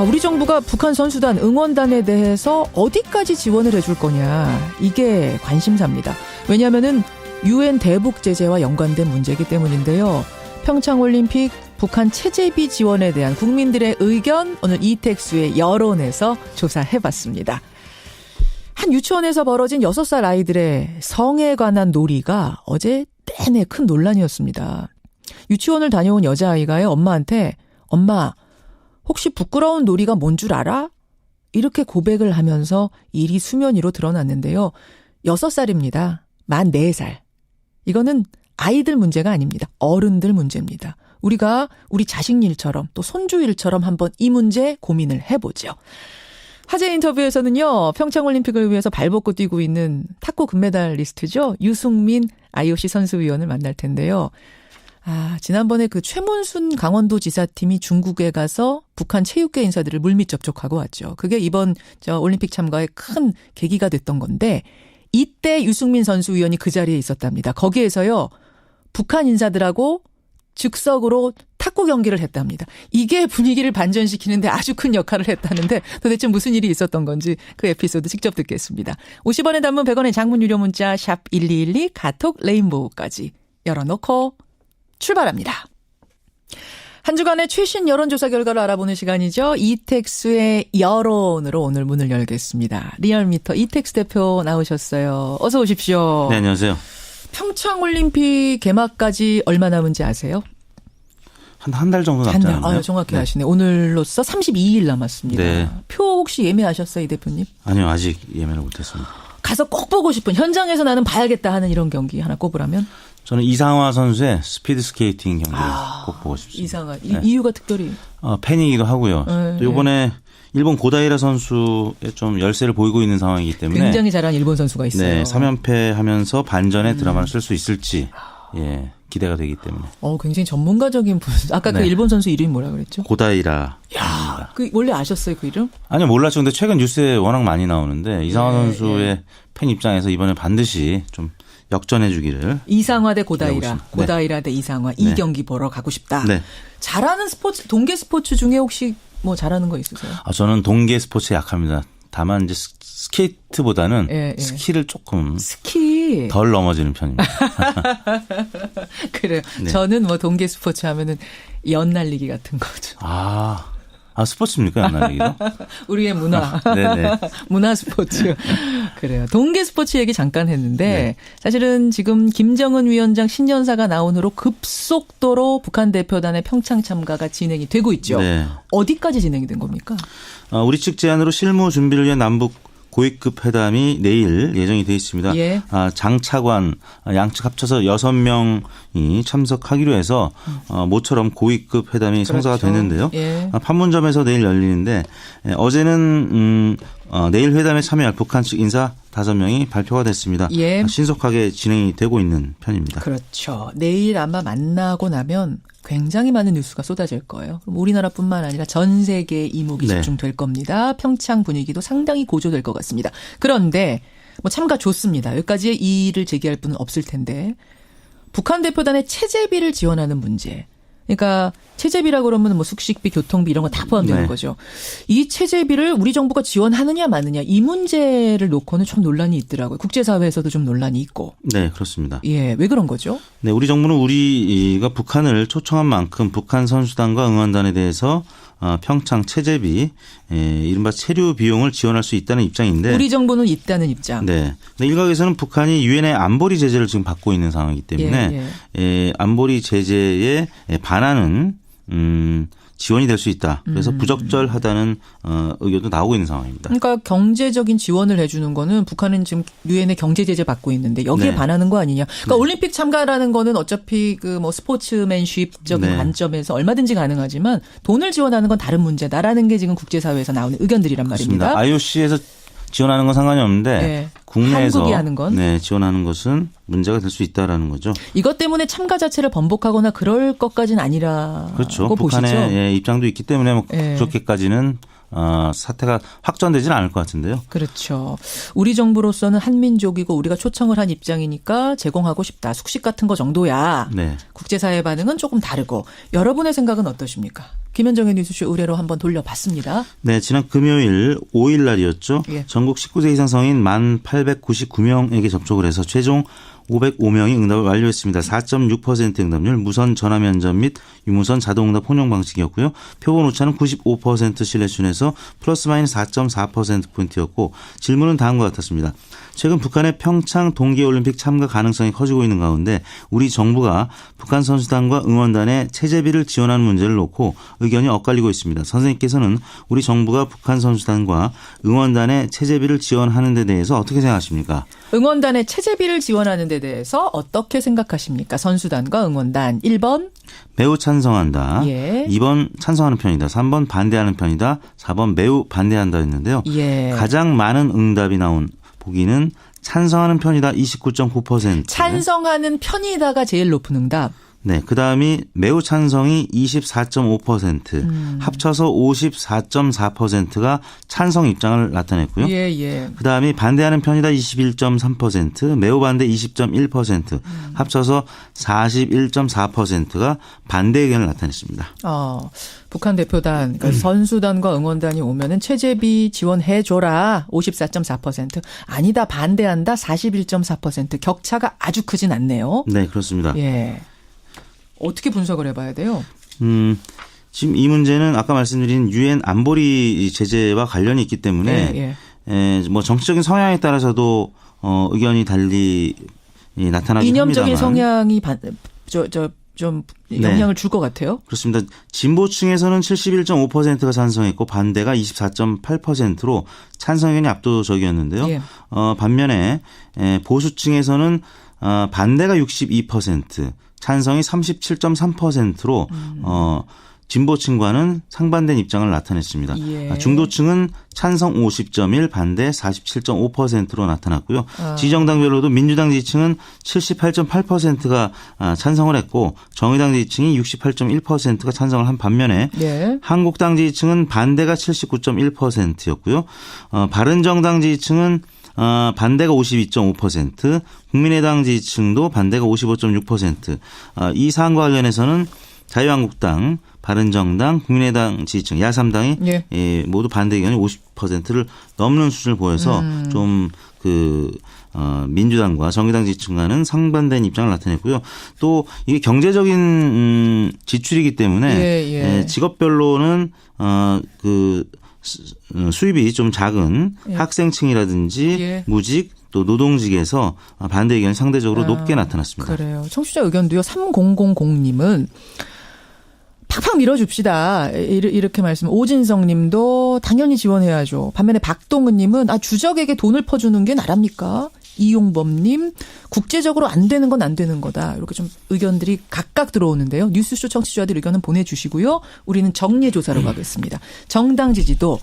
우리 정부가 북한 선수단 응원단에 대해서 어디까지 지원을 해줄 거냐, 이게 관심사입니다. 왜냐하면은 UN 대북 제재와 연관된 문제이기 때문인데요. 평창올림픽 북한 체제비 지원에 대한 국민들의 의견 오늘 이택수의 여론에서 조사해봤습니다. 한 유치원에서 벌어진 6살 아이들의 성에 관한 놀이가 어제 내내 큰 논란이었습니다. 유치원을 다녀온 여자아이가요, 엄마한테 엄마 혹시 부끄러운 놀이가 뭔 줄 알아? 이렇게 고백을 하면서 일이 수면 위로 드러났는데요. 6살입니다. 만 4살. 이거는 아이들 문제가 아닙니다. 어른들 문제입니다. 우리가 우리 자식 일처럼 또 손주 일처럼 한번 이 문제 고민을 해보죠. 화제 인터뷰에서는요. 평창올림픽을 위해서 발벗고 뛰고 있는 탁구 금메달리스트죠. 유승민 IOC 선수위원을 만날 텐데요. 지난번에 그 최문순 강원도지사팀이 중국에 가서 북한 체육계 인사들을 물밑 접촉하고 왔죠. 그게 이번 올림픽 참가의 큰 계기가 됐던 건데 이때 유승민 선수위원이 그 자리에 있었답니다. 거기에서요. 북한 인사들하고 즉석으로 탁구 경기를 했답니다. 이게 분위기를 반전시키는데 아주 큰 역할을 했다는데 도대체 무슨 일이 있었던 건지 그 에피소드 직접 듣겠습니다. 50원의 단문 100원의 장문 유료 문자 샵 1212 카톡 레인보우까지 열어놓고 출발합니다. 한 주간의 최신 여론조사 결과를 알아보는 시간이죠. 이택수의 여론으로 오늘 문을 열겠습니다. 리얼미터 이택수 대표 나오셨어요. 어서 오십시오. 네, 안녕하세요. 평창올림픽 개막까지 얼마 남은지 아세요? 한 달 정도 남지 않았나요? 정확히 아시네. 오늘로써 32일 남았습니다. 네. 표 혹시 예매하셨어요, 이 대표님? 아니요, 아직 예매를 못했습니다. 가서 꼭 보고 싶은, 현장에서 나는 봐야겠다 하는 이런 경기 하나 꼽으라면? 저는 이상화 선수의 스피드 스케이팅 경기를 꼭 보고 싶습니다. 이상화. 네. 이유가 특별히? 팬이기도 하고요. 또 이번에 일본 고다이라 선수의 좀 열세를 보이고 있는 상황이기 때문에 굉장히 잘한 일본 선수가 있어요. 네, 3연패 하면서 반전의 드라마를 쓸 수 있을지 기대가 되기 때문에. 굉장히 전문가적인 분. 아까 그 일본 선수 이름이 뭐라 그랬죠? 고다이라. 야, 그 원래 아셨어요, 그 이름? 아니요, 몰랐죠. 근데 최근 뉴스에 워낙 많이 나오는데 이상화 선수의 팬 입장에서 이번에 반드시 좀 역전해 주기를. 이상화 대 고다이라. 고다이라 대 이상화. 이 경기 보러 가고 싶다. 네. 잘하는 스포츠, 동계 스포츠 중에 혹시 뭐 잘하는 거 있으세요? 저는 동계 스포츠에 약합니다. 다만 이제 스케이트보다는 스키를 조금 덜 넘어지는 편입니다. 그래요. 네. 저는 뭐 동계 스포츠 하면은 연 날리기 같은 거죠. 스포츠입니까? 연 날리기도? 우리의 문화. 네네. 문화 스포츠. 그래요. 동계 스포츠 얘기 잠깐 했는데 사실은 지금 김정은 위원장 신년사가 나온 후로 급속도로 북한 대표단의 평창 참가가 진행이 되고 있죠. 네. 어디까지 진행이 된 겁니까? 우리 측 제안으로 실무 준비를 위한 남북 고위급 회담이 내일 예정이 되어 있습니다. 장차관 양측 합쳐서 6명이 참석하기로 해서 모처럼 고위급 회담이 성사가 됐는데요. 판문점에서 내일 열리는데 어제는 내일 회담에 참여할 북한 측 인사 5명이 발표가 됐습니다. 신속하게 진행이 되고 있는 편입니다. 그렇죠. 내일 아마 만나고 나면 굉장히 많은 뉴스가 쏟아질 거예요. 그럼 우리나라뿐만 아니라 전 세계의 이목이 집중될 겁니다. 평창 분위기도 상당히 고조될 것 같습니다. 그런데 뭐 참가 좋습니다. 여기까지 이의를 제기할 분은 없을 텐데 북한 대표단의 체제비를 지원하는 문제. 그러니까 체제비라고 그러면 뭐 숙식비, 교통비 이런 거 다 포함되는 거죠. 이 체제비를 우리 정부가 지원하느냐 마느냐 이 문제를 놓고는 좀 논란이 있더라고요. 국제사회에서도 좀 논란이 있고. 네, 그렇습니다. 왜 그런 거죠? 네, 우리 정부는 우리가 북한을 초청한 만큼 북한 선수단과 응원단에 대해서 평창 체제비, 이른바 체류 비용을 지원할 수 있다는 입장인데. 우리 정부는 있다는 입장. 네. 근데 일각에서는 북한이 유엔의 안보리 제재를 지금 받고 있는 상황이기 때문에 안보리 제재에 반하는 지원이 될 수 있다. 그래서 부적절하다는 의견도 나오고 있는 상황입니다. 그러니까 경제적인 지원을 해주는 거는 북한은 지금 유엔의 경제 제재 받고 있는데 여기에 반하는 거 아니냐. 그러니까 올림픽 참가라는 거는 어차피 그 뭐 스포츠맨십적인 관점에서 얼마든지 가능하지만 돈을 지원하는 건 다른 문제다라는 게 지금 국제사회에서 나오는 의견들이란 말입니다. IOC에서 지원하는 건 상관이 없는데 국내에서 한국이 하는 건? 지원하는 것은 문제가 될 수 있다라는 거죠. 이것 때문에 참가 자체를 번복하거나 그럴 것까지는 아니라고 그렇죠. 보시죠. 북한의 입장도 있기 때문에 그렇게까지는 사태가 확전되지는 않을 것 같은데요. 그렇죠. 우리 정부로서는 한민족이고 우리가 초청을 한 입장이니까 제공하고 싶다. 숙식 같은 거 정도야. 국제사회 반응은 조금 다르고. 여러분의 생각은 어떠십니까? 김현정의 뉴스쇼 의뢰로 한번 돌려봤습니다. 네, 지난 금요일 5일 날이었죠. 예. 전국 19세 이상 성인 1,899명에게 접촉을 해서 최종 505명이 응답을 완료했습니다. 4.6% 응답률, 무선 전화 면접 및 유무선 자동응답 혼용 방식이었고요. 표본 오차는 95% 신뢰 수준에서 플러스 마이너스 4.4%포인트였고 질문은 다음과 같았습니다. 최근 북한의 평창 동계올림픽 참가 가능성이 커지고 있는 가운데 우리 정부가 북한 선수단과 응원단의 체제비를 지원하는 문제를 놓고 의견이 엇갈리고 있습니다. 선생님께서는 우리 정부가 북한 선수단과 응원단의 체제비를 지원하는 데 대해서 어떻게 생각하십니까? 응원단의 체제비를 지원하는 데 대해서 어떻게 생각하십니까? 선수단과 응원단. 1번. 매우 찬성한다. 예. 2번 찬성하는 편이다. 3번 반대하는 편이다. 4번 매우 반대한다 했는데요. 예. 가장 많은 응답이 나온 보기는 찬성하는 편이다 29.9%. 찬성하는 편이다가 제일 높은 응답. 네, 그다음이 매우 찬성이 24.5%, 합쳐서 54.4%가 찬성 입장을 나타냈고요. 예, 예. 그다음이 반대하는 편이다 21.3%, 매우 반대 20.1%, 합쳐서 41.4%가 반대 의견을 나타냈습니다. 북한 대표단, 그러니까 선수단과 응원단이 오면은 체제비 지원해줘라 54.4%, 아니다 반대한다 41.4%, 격차가 아주 크진 않네요. 네, 그렇습니다. 예. 어떻게 분석을 해봐야 돼요? 지금 이 문제는 아까 말씀드린 유엔 안보리 제재와 관련이 있기 때문에 뭐 정치적인 성향에 따라서도 의견이 달리 나타나긴 이념적인 합니다만. 성향이 좀 영향을 줄 것 같아요. 그렇습니다. 진보층에서는 71.5%가 찬성했고 반대가 24.8%로 찬성 의견이 압도적이었는데요. 예. 반면에 보수층에서는 반대가 62%, 찬성이 37.3%로 진보층과는 상반된 입장을 나타냈습니다. 예. 중도층은 찬성 50.1, 반대 47.5%로 나타났고요. 지정당별로도 민주당 지지층은 78.8%가 찬성을 했고 정의당 지지층이 68.1%가 찬성을 한 반면에 한국당 지지층은 반대가 79.1%였고요. 바른정당 지지층은 반대가 52.5%, 국민의당 지지층도 반대가 55.6%. 이 사안과 관련해서는 자유한국당, 바른정당, 국민의당 지지층, 야3당이 모두 반대 의견이 50%를 넘는 수준을 보여서 좀 민주당과 정의당 지지층과는 상반된 입장을 나타냈고요. 또 이게 경제적인 지출이기 때문에 직업별로는 수입이 좀 작은 학생층이라든지 무직 또 노동직에서 반대 의견이 상대적으로 높게 나타났습니다. 그래요. 청취자 의견도요. 3000님은 팍팍 밀어줍시다. 이렇게 말씀. 오진성 님도 당연히 지원해야죠. 반면에 박동은 님은 주적에게 돈을 퍼주는 게 나랍니까? 이용범 님, 국제적으로 안 되는 건 안 되는 거다. 이렇게 좀 의견들이 각각 들어오는데요. 뉴스쇼 청취자들 의견은 보내주시고요. 우리는 정리조사로 가겠습니다. 정당 지지도.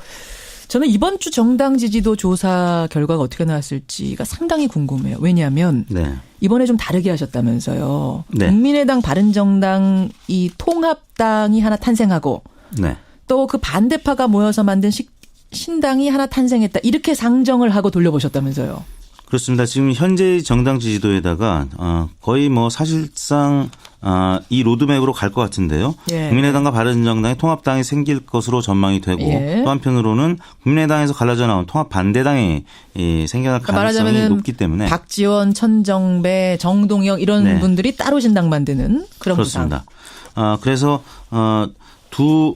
저는 이번 주 정당 지지도 조사 결과가 어떻게 나왔을지가 상당히 궁금해요. 왜냐하면 이번에 좀 다르게 하셨다면서요. 국민의당, 바른정당 이 통합당이 하나 탄생하고 또 그 반대파가 모여서 만든 신당이 하나 탄생했다. 이렇게 상정을 하고 돌려보셨다면서요. 그렇습니다. 지금 현재 정당 지지도에다가 거의 뭐 사실상 이 로드맵으로 갈 것 같은데요. 국민의당과 바른정당의 통합당이 생길 것으로 전망이 되고 또 한편으로는 국민의당에서 갈라져 나온 통합 반대당이 생겨날 가능성이 높기 때문에 박지원, 천정배, 정동영 이런 분들이 따로 신당 만드는 그런 그렇습니다. 그래서 두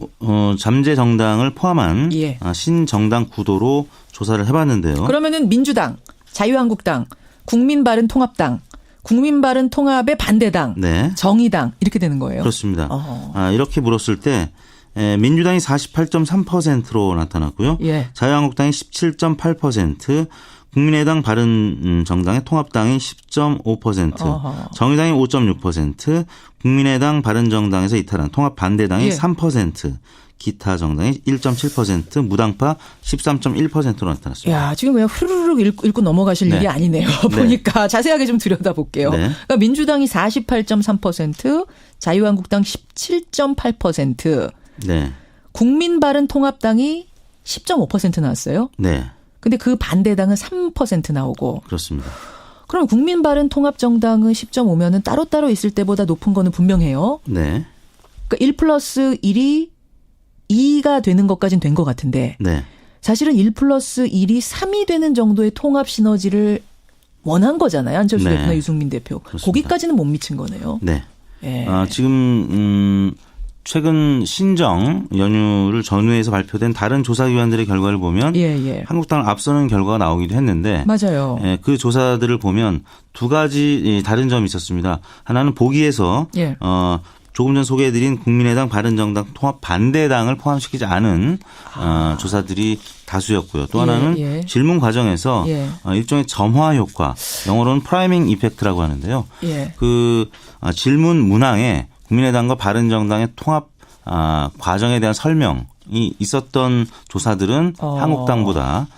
잠재 정당을 포함한 신정당 구도로 조사를 해봤는데요. 그러면은 민주당, 자유한국당, 국민바른통합당, 국민바른통합의 반대당, 정의당 이렇게 되는 거예요. 그렇습니다. 이렇게 물었을 때 민주당이 48.3%로 나타났고요. 자유한국당이 17.8%, 국민의당, 바른정당의 통합당이 10.5%, 정의당이 5.6%, 국민의당, 바른정당에서 이탈한 통합 반대당이 3%, 기타 정당이 1.7%, 무당파 13.1%로 나타났습니다. 야, 지금 그냥 후루룩 읽고 넘어가실 일이 아니네요. 보니까 자세하게 좀 들여다볼게요. 그러니까 민주당이 48.3%, 자유한국당 17.8%, 국민바른통합당이 10.5% 나왔어요. 근데 그 반대당은 3% 나오고. 그렇습니다. 그럼 국민바른통합정당은 10.5면은 따로따로 있을 때보다 높은 거는 분명해요. 그러니까 1+1이 2가 되는 것까지는 된 것 같은데 네. 사실은 1+1이 3이 되는 정도의 통합 시너지를 원한 거잖아요. 안철수 네. 대표나 유승민 대표. 그렇습니다. 거기까지는 못 미친 거네요. 네. 예. 지금 최근 신정 연휴를 전후해서 발표된 다른 조사기관들의 결과를 보면 한국당을 앞서는 결과가 나오기도 했는데 맞아요. 그 조사들을 보면 두 가지 다른 점이 있었습니다. 하나는 보기에서 조금 전 소개해드린 국민의당, 바른정당, 통합 반대당을 포함시키지 않은 조사들이 다수였고요. 또 하나는 질문 과정에서 일종의 점화 효과, 영어로는 프라이밍 이펙트라고 하는데요. 그 질문 문항에 국민의당과 바른정당의 통합 과정에 대한 설명이 있었던 조사들은 한국당보다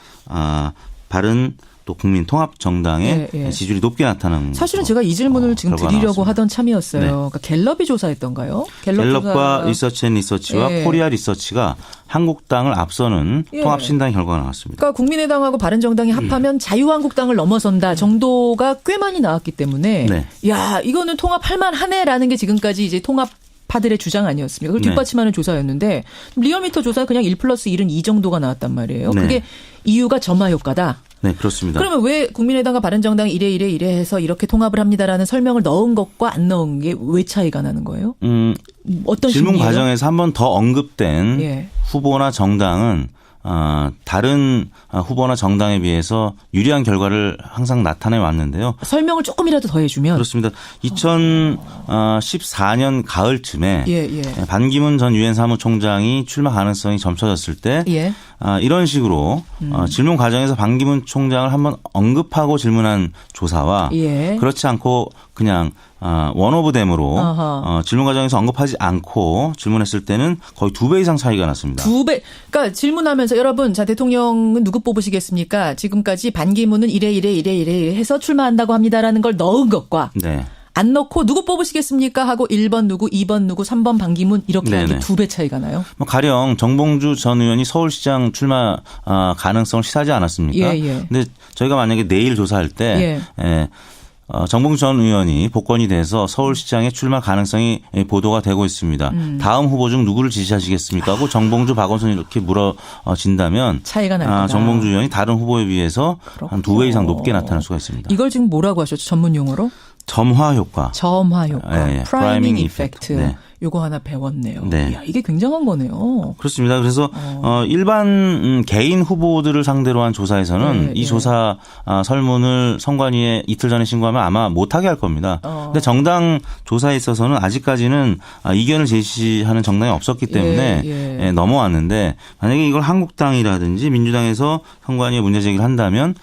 바른 또 국민 통합 정당의 지지율이 높게 나타나는 사실은 제가 이 질문을 지금 드리려고 나왔습니다. 하던 참이었어요. 네. 그러니까 갤럽이 조사했던가요? 갤럽과 리서치앤리서치와 코리아 리서치가 한국당을 앞서는 통합신당 결과가 나왔습니다. 그러니까 국민의당하고 바른정당이 합하면 자유한국당을 넘어선다 정도가 꽤 많이 나왔기 때문에 야 이거는 통합할 만하네라는 게 지금까지 이제 통합파들의 주장 아니었습니까? 그걸 뒷받침하는 조사였는데 리얼미터 조사 그냥 1+1은 2 정도가 나왔단 말이에요. 그게 이유가 점화 효과다. 네, 그렇습니다. 그러면 왜 국민의당과 바른정당이 이래 해서 이렇게 통합을 합니다라는 설명을 넣은 것과 안 넣은 게 왜 차이가 나는 거예요? 어떤 질문 심리예요? 과정에서 한 번 더 언급된 후보나 정당은 다른 후보나 정당에 비해서 유리한 결과를 항상 나타내 왔는데요. 설명을 조금이라도 더 해주면. 그렇습니다. 2014년 가을쯤에 반기문 전 유엔 사무총장이 출마 가능성이 점쳐졌을 때 이런 식으로 질문 과정에서 반기문 총장을 한번 언급하고 질문한 조사와 그렇지 않고 그냥 원오브댐으로 질문 과정에서 언급하지 않고 질문했을 때는 거의 2배 이상 차이가 났습니다. 2배. 그러니까 질문하면서 여러분 자 대통령은 누구 뽑으시겠습니까? 지금까지 반기문은 이래 해서 출마한다고 합니다라는 걸 넣은 것과 안 넣고 누구 뽑으시겠습니까? 하고 1번 누구, 2번 누구, 3번 반기문 이렇게 하는 2배 차이가 나요? 가령 정봉주 전 의원이 서울시장 출마 가능성을 시사하지 않았습니까? 근데 저희가 만약에 내일 조사할 때 정봉주 전 의원이 복권이 돼서 서울시장에 출마 가능성이 보도가 되고 있습니다. 다음 후보 중 누구를 지지하시겠습니까? 하고 정봉주, 박원순 이렇게 물어진다면 차이가 날 정봉주 의원이 다른 후보에 비해서 한 2배 이상 높게 나타날 수가 있습니다. 이걸 지금 뭐라고 하셨죠? 전문 용어로? 점화 효과. 프라이밍 이펙트. 요거 하나 배웠네요. 이야, 이게 굉장한 거네요. 그렇습니다. 그래서 일반 개인 후보들을 상대로 한 조사에서는 이 조사 설문을 선관위에 이틀 전에 신고하면 아마 못하게 할 겁니다. 근데 정당 조사에 있어서는 아직까지는 이견을 제시하는 정당이 없었기 때문에 넘어왔는데 만약에 이걸 한국당이라든지 민주당에서 선관위에 문제 제기를 한다면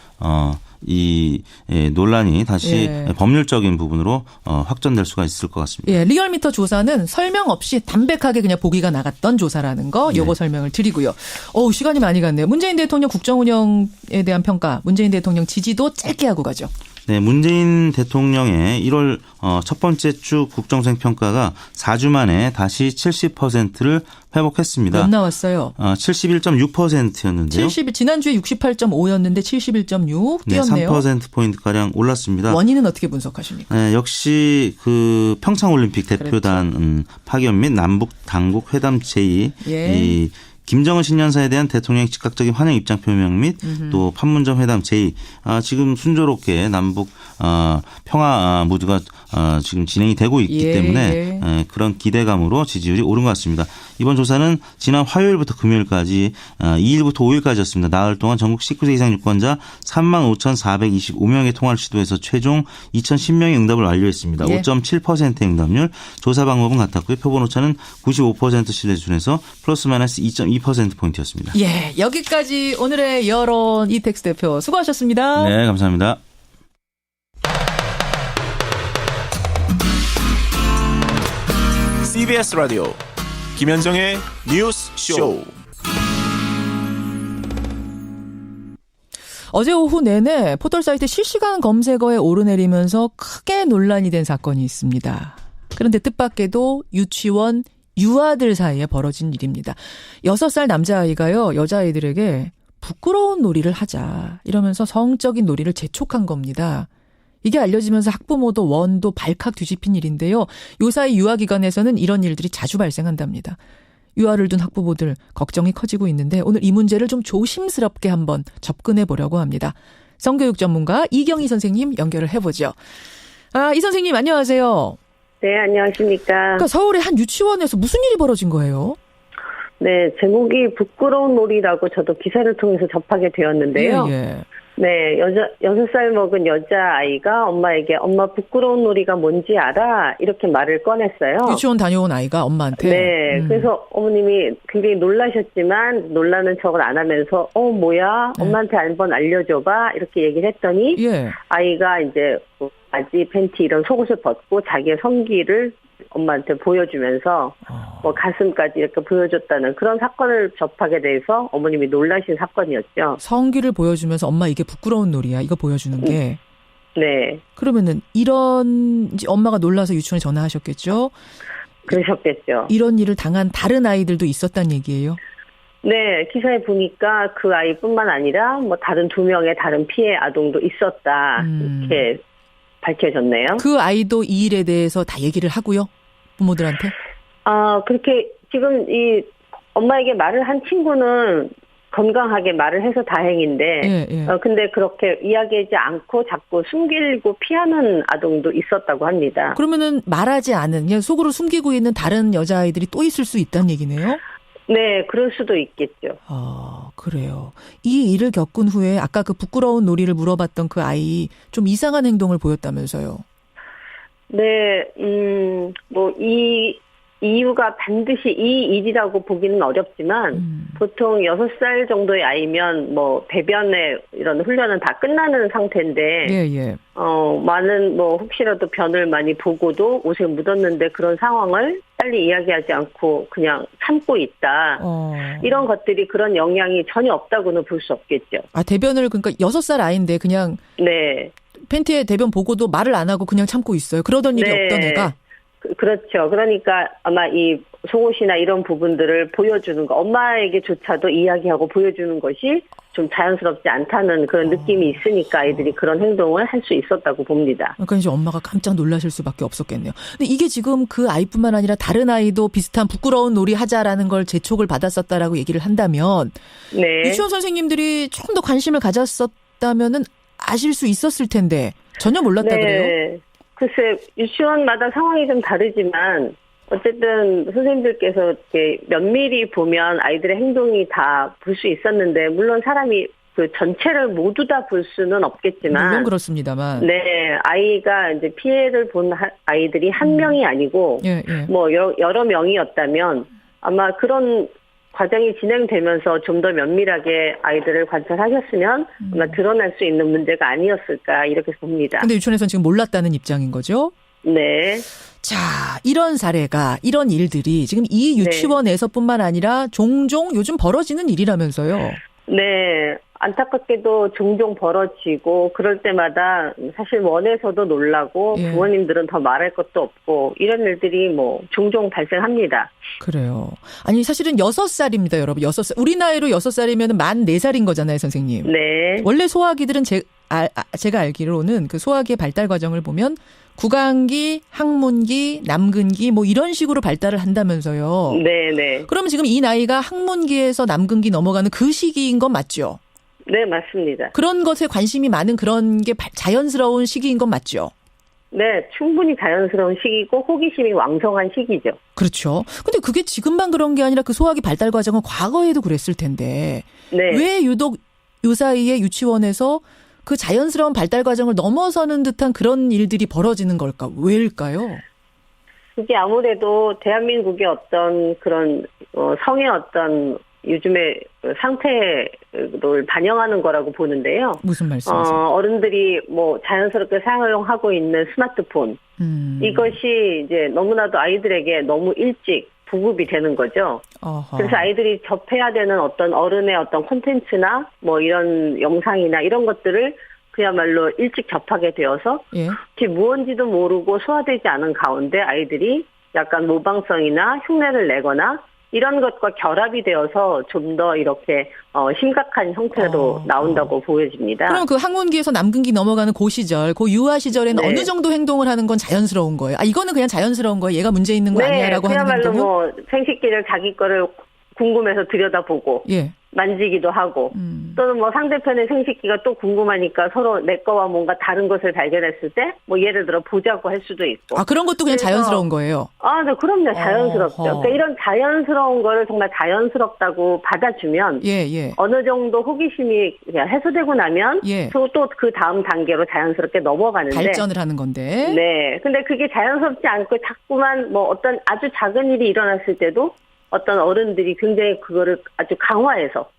이 논란이 다시 법률적인 부분으로 확전될 수가 있을 것 같습니다. 리얼미터 조사는 설명 없이 담백하게 그냥 보기가 나갔던 조사라는 거 요거 설명을 드리고요. 시간이 많이 갔네요. 문재인 대통령 국정운영에 대한 평가, 문재인 대통령 지지도 짧게 하고 가죠. 네, 문재인 대통령의 1월 첫 번째 주 국정수행 평가가 4주 만에 다시 70%를 회복했습니다. 몇 나왔어요? 71.6%였는데요. 지난주에 68.5였는데 71.6 뛰었네요. 3%포인트가량 올랐습니다. 원인은 어떻게 분석하십니까? 네, 역시 그 평창올림픽 대표단 파견 및 남북 당국 회담 제의 이 김정은 신년사에 대한 대통령의 즉각적인 환영 입장 표명 및 또 판문점 회담 제의 지금 순조롭게 남북 평화 무드가 지금 진행이 되고 있기 때문에 그런 기대감으로 지지율이 오른 것 같습니다. 이번 조사는 지난 화요일부터 금요일까지 2일부터 5일까지였습니다. 나흘 동안 전국 19세 이상 유권자 35,425명의 통화를 시도해서 최종 2,010명의 응답을 완료했습니다. 5.7%의 응답률, 조사 방법은 같았고요. 표본 오차는 95% 신뢰 수준에서 플러스 마이너스 2.2%포인트였습니다. 여기까지 오늘의 여론 이택스 대표 수고하셨습니다. 네, 감사합니다. CBS 라디오 김현정의 뉴스 쇼. 어제 오후 내내 포털사이트 실시간 검색어에 오르내리면서 크게 논란이 된 사건이 있습니다. 그런데 뜻밖에도 유치원 유아들 사이에 벌어진 일입니다. 6살 남자아이가요, 여자아이들에게 부끄러운 놀이를 하자 이러면서 성적인 놀이를 재촉한 겁니다. 이게 알려지면서 학부모도 원도 발칵 뒤집힌 일인데요. 요 사이 유아기관에서는 이런 일들이 자주 발생한답니다. 유아를 둔 학부모들 걱정이 커지고 있는데 오늘 이 문제를 좀 조심스럽게 한번 접근해 보려고 합니다. 성교육 전문가 이경희 선생님 연결을 해보죠. 이 선생님 안녕하세요. 네, 안녕하십니까. 그러니까 서울의 한 유치원에서 무슨 일이 벌어진 거예요? 네, 제목이 부끄러운 놀이라고 저도 기사를 통해서 접하게 되었는데요. 예. 네, 6살 먹은 여자아이가 엄마에게 엄마 부끄러운 놀이가 뭔지 알아? 이렇게 말을 꺼냈어요. 유치원 다녀온 아이가 엄마한테? 네, 그래서 어머님이 굉장히 놀라셨지만 놀라는 척을 안 하면서 뭐야? 엄마한테 한번 알려줘봐. 이렇게 얘기를 했더니 예. 아이가 이제 바지, 팬티 이런 속옷을 벗고 자기의 성기를 엄마한테 보여주면서 뭐 가슴까지 이렇게 보여줬다는 그런 사건을 접하게 돼서 어머님이 놀라신 사건이었죠. 성기를 보여주면서 엄마 이게 부끄러운 놀이야. 이거 보여주는 게. 네. 그러면은 이런 엄마가 놀라서 유치원에 전화하셨겠죠? 그러셨겠죠. 이런 일을 당한 다른 아이들도 있었단 얘기예요? 네. 기사에 보니까 그 아이뿐만 아니라 뭐 다른 2명의 다른 피해 아동도 있었다. 이렇게 밝혀졌네요. 그 아이도 이 일에 대해서 다 얘기를 하고요? 부모들한테? 그렇게 지금 이 엄마에게 말을 한 친구는 건강하게 말을 해서 다행인데, 예. 근데 그렇게 이야기하지 않고 자꾸 숨기고 피하는 아동도 있었다고 합니다. 그러면은 말하지 않은, 그냥 속으로 숨기고 있는 다른 여자아이들이 또 있을 수 있다는 얘기네요? 네, 그럴 수도 있겠죠. 그래요. 이 일을 겪은 후에 아까 그 부끄러운 놀이를 물어봤던 그 아이 좀 이상한 행동을 보였다면서요? 네, 뭐 이 이유가 반드시 이 일이라고 보기는 어렵지만 보통 6살 정도의 아이면 뭐 배변의 이런 훈련은 다 끝나는 상태인데 예. 많은 뭐 혹시라도 변을 많이 보고도 옷에 묻었는데 그런 상황을 빨리 이야기하지 않고 그냥 참고 있다. 이런 것들이 그런 영향이 전혀 없다고는 볼 수 없겠죠. 대변을 그러니까 6살 아이인데 그냥 네. 팬티에 대변 보고도 말을 안 하고 그냥 참고 있어요. 그러던 일이 없던 애가. 그렇죠. 그러니까 아마 이 속옷이나 이런 부분들을 보여주는 거, 엄마에게조차도 이야기하고 보여주는 것이 좀 자연스럽지 않다는 그런 느낌이 있으니까 아이들이 그런 행동을 할 수 있었다고 봅니다. 그러니까 이제 엄마가 깜짝 놀라실 수밖에 없었겠네요. 근데 이게 지금 그 아이뿐만 아니라 다른 아이도 비슷한 부끄러운 놀이 하자라는 걸 재촉을 받았었다라고 얘기를 한다면 네. 유치원 선생님들이 조금 더 관심을 가졌었다면은 아실 수 있었을 텐데 전혀 몰랐다 네. 그래요? 글쎄 유치원마다 상황이 좀 다르지만 어쨌든 선생님들께서 이렇게 면밀히 보면 아이들의 행동이 다 볼 수 있었는데 물론 사람이 그 전체를 모두 다 볼 수는 없겠지만 물론 그렇습니다만 네 아이가 이제 피해를 본 아이들이 한 명이 아니고 예. 뭐 여러 명이었다면 아마 그런 과정이 진행되면서 좀 더 면밀하게 아이들을 관찰하셨으면 아마 드러날 수 있는 문제가 아니었을까 이렇게 봅니다. 근데 유치원에서는 지금 몰랐다는 입장인 거죠? 네. 자, 이런 사례가, 이런 일들이 지금 이 유치원에서뿐만 아니라 종종 요즘 벌어지는 일이라면서요? 네. 안타깝게도 종종 벌어지고 그럴 때마다 사실 원에서도 놀라고 부모님들은 더 말할 것도 없고 이런 일들이 뭐 종종 발생합니다. 그래요. 아니 사실은 6살입니다, 여러분. 6살. 우리 나이로 6살이면 만 4살인 거잖아요, 선생님. 네. 원래 소아기들은 제가 알기로는 그 소아기의 발달 과정을 보면 구강기, 항문기, 남근기 뭐 이런 식으로 발달을 한다면서요. 네. 그러면 지금 이 나이가 항문기에서 남근기 넘어가는 그 시기인 건 맞죠? 네, 맞습니다. 그런 것에 관심이 많은 그런 게 자연스러운 시기인 건 맞죠? 네, 충분히 자연스러운 시기고 호기심이 왕성한 시기죠. 그렇죠. 근데 그게 지금만 그런 게 아니라 그 소아기 발달 과정은 과거에도 그랬을 텐데 네. 왜 유독 요 사이에 유치원에서 그 자연스러운 발달 과정을 넘어서는 듯한 그런 일들이 벌어지는 걸까? 왜일까요? 그게 아무래도 대한민국의 어떤 그런 성의 어떤 요즘의 상태를 반영하는 거라고 보는데요. 무슨 말씀이세요? 어른들이 뭐 자연스럽게 사용하고 있는 스마트폰 이것이 이제 너무나도 아이들에게 너무 일찍 보급이 되는 거죠. 어허. 그래서 아이들이 접해야 되는 어떤 어른의 어떤 콘텐츠나 뭐 이런 영상이나 이런 것들을 그야말로 일찍 접하게 되어서 그게 무언지도 모르고 소화되지 않은 가운데 아이들이 약간 모방성이나 흉내를 내거나 이런 것과 결합이 되어서 좀 더 이렇게 심각한 형태로 나온다고 보여집니다. 그럼 그 항문기에서 남근기 넘어가는 그 시절, 그 유아 시절에는 어느 정도 행동을 하는 건 자연스러운 거예요? 이거는 그냥 자연스러운 거예요. 얘가 문제 있는 거 아니야라고 하는 행동은? 그야말로 뭐 생식기를 자기 거를 궁금해서 들여다보고 만지기도 하고 또는 뭐 상대편의 생식기가 또 궁금하니까 서로 내 거와 뭔가 다른 것을 발견했을 때 뭐 예를 들어 보자고 할 수도 있고. 그런 것도 그냥 자연스러운 거예요? 네, 그럼요. 자연스럽죠. 그러니까 이런 자연스러운 거를 정말 자연스럽다고 받아주면 어느 정도 호기심이 해소되고 나면 또 그 다음 단계로 자연스럽게 넘어가는데 발전을 하는 건데. 네. 근데 그게 자연스럽지 않고 자꾸만 뭐 어떤 아주 작은 일이 일어났을 때도 어떤 어른들이 굉장히 그거를 아주 강화해서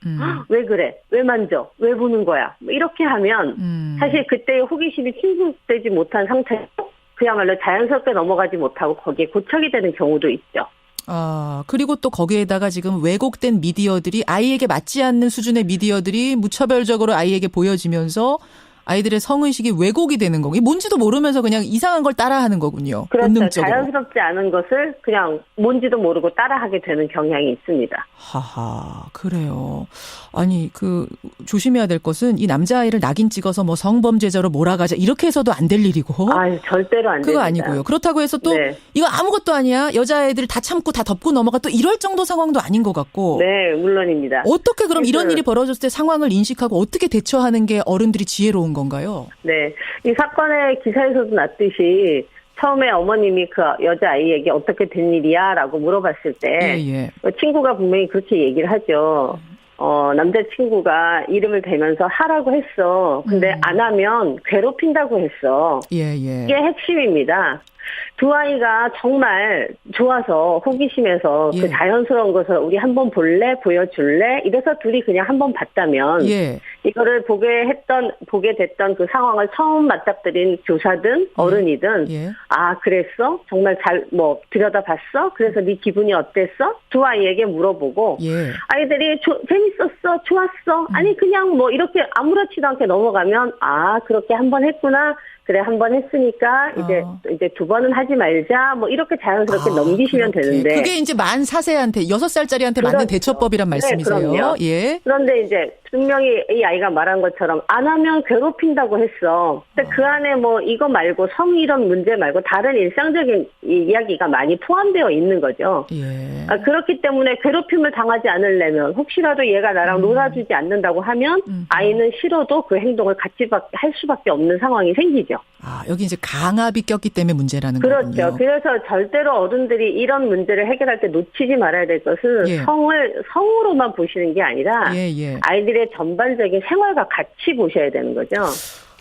왜 그래? 왜 만져? 왜 보는 거야? 이렇게 하면 사실 그때의 호기심이 충족되지 못한 상태로 그야말로 자연스럽게 넘어가지 못하고 거기에 고착이 되는 경우도 있죠. 그리고 또 거기에다가 지금 왜곡된 미디어들이 아이에게 맞지 않는 수준의 미디어들이 무차별적으로 아이에게 보여지면서 아이들의 성의식이 왜곡이 되는 거고 뭔지도 모르면서 그냥 이상한 걸 따라하는 거군요. 그렇죠. 본능적으로. 자연스럽지 않은 것을 그냥 뭔지도 모르고 따라하게 되는 경향이 있습니다. 하하, 그래요. 아니 조심해야 될 것은 이 남자아이를 낙인 찍어서 뭐 성범죄자로 몰아가자 이렇게 해서도 안 될 일이고. 절대로 안 됩니다. 그거 아니고요. 그렇다고 해서 또 이거 아무것도 아니야. 여자애들 다 참고 다 덮고 넘어가 또 이럴 정도 상황도 아닌 것 같고. 네, 물론입니다. 어떻게 그럼 이런 일이 벌어졌을 때 상황을 인식하고 어떻게 대처하는 게 어른들이 지혜로운 건가요? 네. 이 사건의 기사에서도 났듯이 처음에 어머님이 그 여자아이에게 어떻게 된 일이야? 라고 물어봤을 때 친구가 분명히 그렇게 얘기를 하죠. 남자친구가 이름을 대면서 하라고 했어. 근데 안 하면 괴롭힌다고 했어. 이게 핵심입니다. 두 아이가 정말 좋아서 호기심에서 그 자연스러운 것을 우리 한번 볼래? 보여줄래? 이래서 둘이 그냥 한번 봤다면 이거를 보게 됐던 그 상황을 처음 맞닥뜨린 교사든 어른이든 그랬어? 정말 들여다봤어? 그래서 네 기분이 어땠어? 두 아이에게 물어보고 아이들이 재밌었어? 좋았어? 아니 그냥 뭐 이렇게 아무렇지도 않게 넘어가면 그렇게 한번 했구나. 그래, 한 번 했으니까, 이제 두 번은 하지 말자, 뭐, 이렇게 자연스럽게 넘기시면 되는데. 그게 이제 만 4세한테, 6살짜리한테 맞는 대처법이란 말씀이세요? 네, 그런데 이제, 분명히 이 아이가 말한 것처럼, 안 하면 괴롭힌다고 했어. 근데 그 안에 뭐, 이거 말고, 성희 이런 문제 말고, 다른 일상적인 이야기가 많이 포함되어 있는 거죠. 그렇기 때문에 괴롭힘을 당하지 않으려면, 혹시라도 얘가 나랑 놀아주지 않는다고 하면, 아이는 싫어도 그 행동을 같이 할 수밖에 없는 상황이 생기죠. 여기 이제 강압이 꼈기 때문에 문제라는 거군요. 그렇죠. 그래서 절대로 어른들이 이런 문제를 해결할 때 놓치지 말아야 될 것은 성으로만 보시는 게 아니라 아이들의 전반적인 생활과 같이 보셔야 되는 거죠.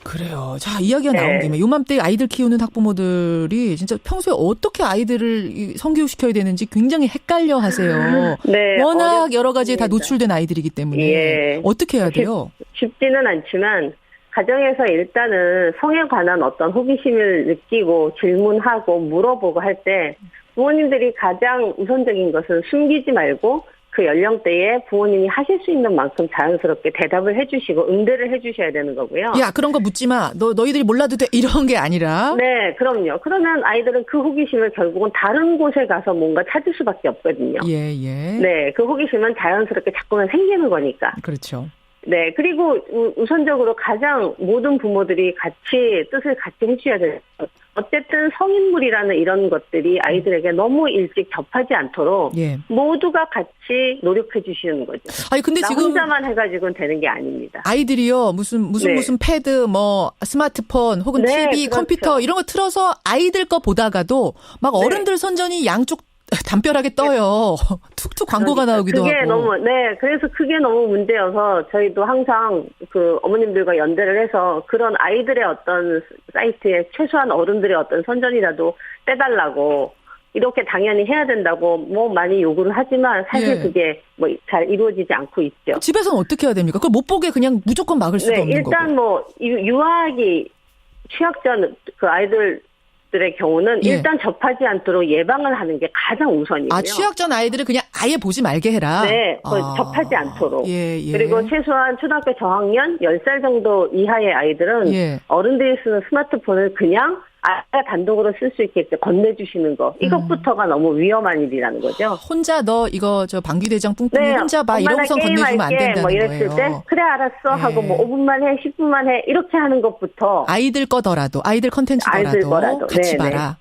그래요. 자, 이야기가 나온 김에 요맘때 아이들 키우는 학부모들이 진짜 평소에 어떻게 아이들을 성교육시켜야 되는지 굉장히 헷갈려 하세요. 워낙 여러 가지에 다 노출된 아이들이기 때문에 어떻게 해야 돼요? 쉽지는 않지만 가정에서 일단은 성에 관한 어떤 호기심을 느끼고 질문하고 물어보고 할 때 부모님들이 가장 우선적인 것은 숨기지 말고 그 연령대에 부모님이 하실 수 있는 만큼 자연스럽게 대답을 해주시고 응대를 해주셔야 되는 거고요. 야, 그런 거 묻지 마. 너희들이 몰라도 돼. 이런 게 아니라. 네, 그럼요. 그러면 아이들은 그 호기심을 결국은 다른 곳에 가서 뭔가 찾을 수밖에 없거든요. 네, 그 호기심은 자연스럽게 자꾸만 생기는 거니까. 그렇죠. 네, 그리고 우선적으로 가장 모든 부모들이 뜻을 같이 해주셔야 돼요. 어쨌든 성인물이라는 이런 것들이 아이들에게 너무 일찍 접하지 않도록 모두가 같이 노력해 주시는 거죠. 아니, 근데 지금 혼자만 해가지고는 되는 게 아닙니다. 아이들이요, 무슨 패드, 뭐 스마트폰 혹은 TV, 그렇죠. 컴퓨터 이런 거 틀어서 아이들 거 보다가도 막 어른들 선전이 양쪽 담벼락에 떠요. 툭툭 광고가 나오기도 하고. 그래서 그게 너무 문제여서 저희도 항상 그 어머님들과 연대를 해서 그런 아이들의 어떤 사이트에 최소한 어른들의 어떤 선전이라도 떼달라고 이렇게 당연히 해야 된다고 뭐 많이 요구를 하지만 사실 그게 뭐 잘 이루어지지 않고 있죠. 집에서는 어떻게 해야 됩니까? 그걸 못 보게 그냥 무조건 막을 수도 없는 거고. 일단 뭐 유아기 취약전 그 아이들 들의 경우는 일단 접하지 않도록 예방을 하는 게 가장 우선이고요. 취약전 아이들은 그냥 아예 보지 말게 해라. 네, 접하지 않도록. 그리고 최소한 초등학교 저학년 10살 정도 이하의 아이들은 어른들이 쓰는 스마트폰을 그냥 아이가 단독으로 쓸 수 있게 건네주시는 거 이것부터가 너무 위험한 일이라는 거죠. 혼자 너 이거 저 방귀대장 뿡뿡이 혼자 봐 이러고선 건네주면 안 된다는 뭐 이랬을 거예요. 때 그래 알았어 하고 뭐 5분만 해 10분만 해 이렇게 하는 것부터 아이들 거더라도 아이들 컨텐츠더라도 같이 네네. 봐라.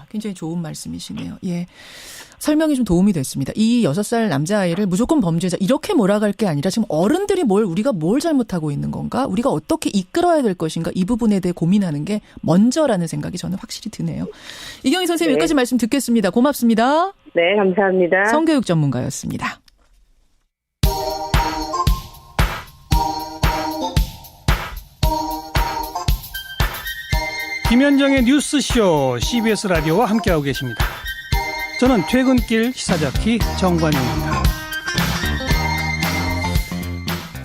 굉장히 좋은 말씀이시네요. 예. 설명이 좀 도움이 됐습니다. 이 6살 남자아이를 무조건 범죄자 이렇게 몰아갈 게 아니라 지금 어른들이 우리가 뭘 잘못하고 있는 건가? 우리가 어떻게 이끌어야 될 것인가? 이 부분에 대해 고민하는 게 먼저라는 생각이 저는 확실히 드네요. 이경희 선생님 여기까지 말씀 듣겠습니다. 고맙습니다. 네, 감사합니다. 성교육 전문가였습니다. 김현정의 뉴스쇼 CBS 라디오와 함께하고 계십니다. 저는 퇴근길 시사자키 정관용입니다.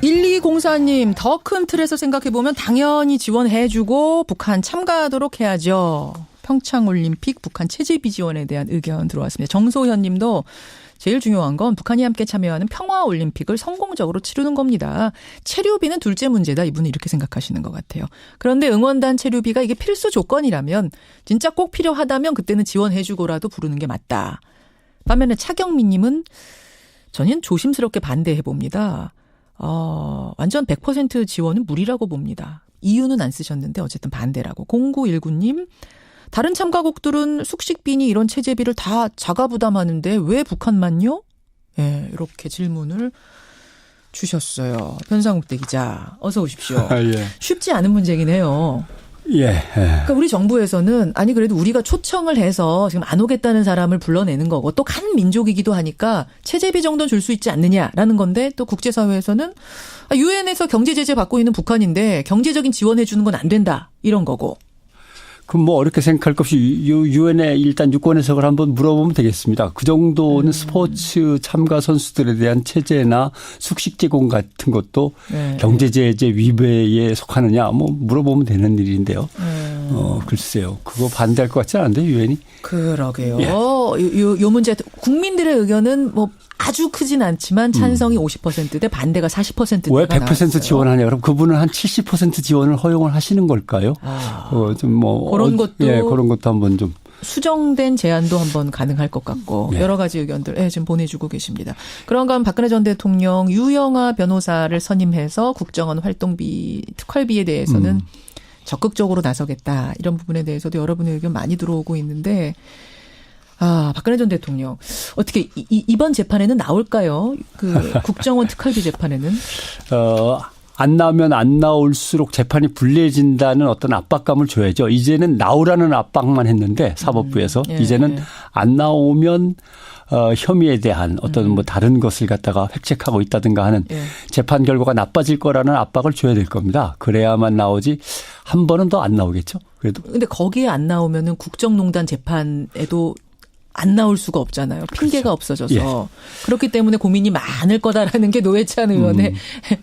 1204님, 더 큰 틀에서 생각해보면 당연히 지원해주고 북한 참가하도록 해야죠. 평창올림픽 북한 체제비 지원에 대한 의견 들어왔습니다. 정소현 님도 제일 중요한 건 북한이 함께 참여하는 평화올림픽을 성공적으로 치르는 겁니다. 체류비는 둘째 문제다. 이분은 이렇게 생각하시는 것 같아요. 그런데 응원단 체류비가 이게 필수 조건이라면 진짜 꼭 필요하다면 그때는 지원해주고라도 부르는 게 맞다. 반면에 차경민 님은 저는 조심스럽게 반대해봅니다. 완전 100% 지원은 무리라고 봅니다. 이유는 안 쓰셨는데 어쨌든 반대라고. 0919님 다른 참가국들은 숙식비니 이런 체제비를 다 자가 부담하는데 왜 북한만요? 예, 이렇게 질문을 주셨어요. 변상욱대 기자, 어서 오십시오. 예. 쉽지 않은 문제긴 해요. 예. 그러니까 우리 정부에서는 아니 그래도 우리가 초청을 해서 지금 안 오겠다는 사람을 불러내는 거고 또 한 민족이기도 하니까 체제비 정도는 줄 수 있지 않느냐라는 건데 또 국제사회에서는 유엔에서 경제 제재 받고 있는 북한인데 경제적인 지원해 주는 건 안 된다 이런 거고. 그럼 뭐 어렵게 생각할 것 없이 유엔에 일단 유권 해석을 한번 물어보면 되겠습니다. 그 정도는 스포츠 참가 선수들에 대한 체제나 숙식 제공 같은 것도 네. 경제제재 위배에 속하느냐 뭐 물어보면 되는 일인데요. 글쎄요. 그거 반대할 것 같지 않은데 유엔이. 그러게요. 예. 요 문제 국민들의 의견은 뭐 아주 크진 않지만 찬성이 50%대 반대가 40%대가 왜 100% 지원하냐? 그럼 그분은 한 70% 지원을 허용을 하시는 걸까요? 좀 뭐 그런 것도 그런 것도 한번 좀 수정된 제안도 한번 가능할 것 같고 네. 여러 가지 의견들 지금 보내주고 계십니다. 그런가 하면 박근혜 전 대통령 유영아 변호사를 선임해서 국정원 활동비 특활비에 대해서는 적극적으로 나서겠다 이런 부분에 대해서도 여러분의 의견 많이 들어오고 있는데. 박근혜 전 대통령 어떻게 이번 재판에는 나올까요? 그 국정원 특활비 재판에는 안 나오면 안 나올수록 재판이 불리해진다는 어떤 압박감을 줘야죠. 이제는 나오라는 압박만 했는데 사법부에서 이제는 안 나오면 혐의에 대한 어떤 뭐 다른 것을 갖다가 획책하고 있다든가 하는 재판 결과가 나빠질 거라는 압박을 줘야 될 겁니다. 그래야만 나오지 한 번은 더 안 나오겠죠. 그래도. 근데 거기에 안 나오면은 국정농단 재판에도 안 나올 수가 없잖아요. 핑계가 그렇죠. 없어져서. 예. 그렇기 때문에 고민이 많을 거다라는 게 노회찬 의원의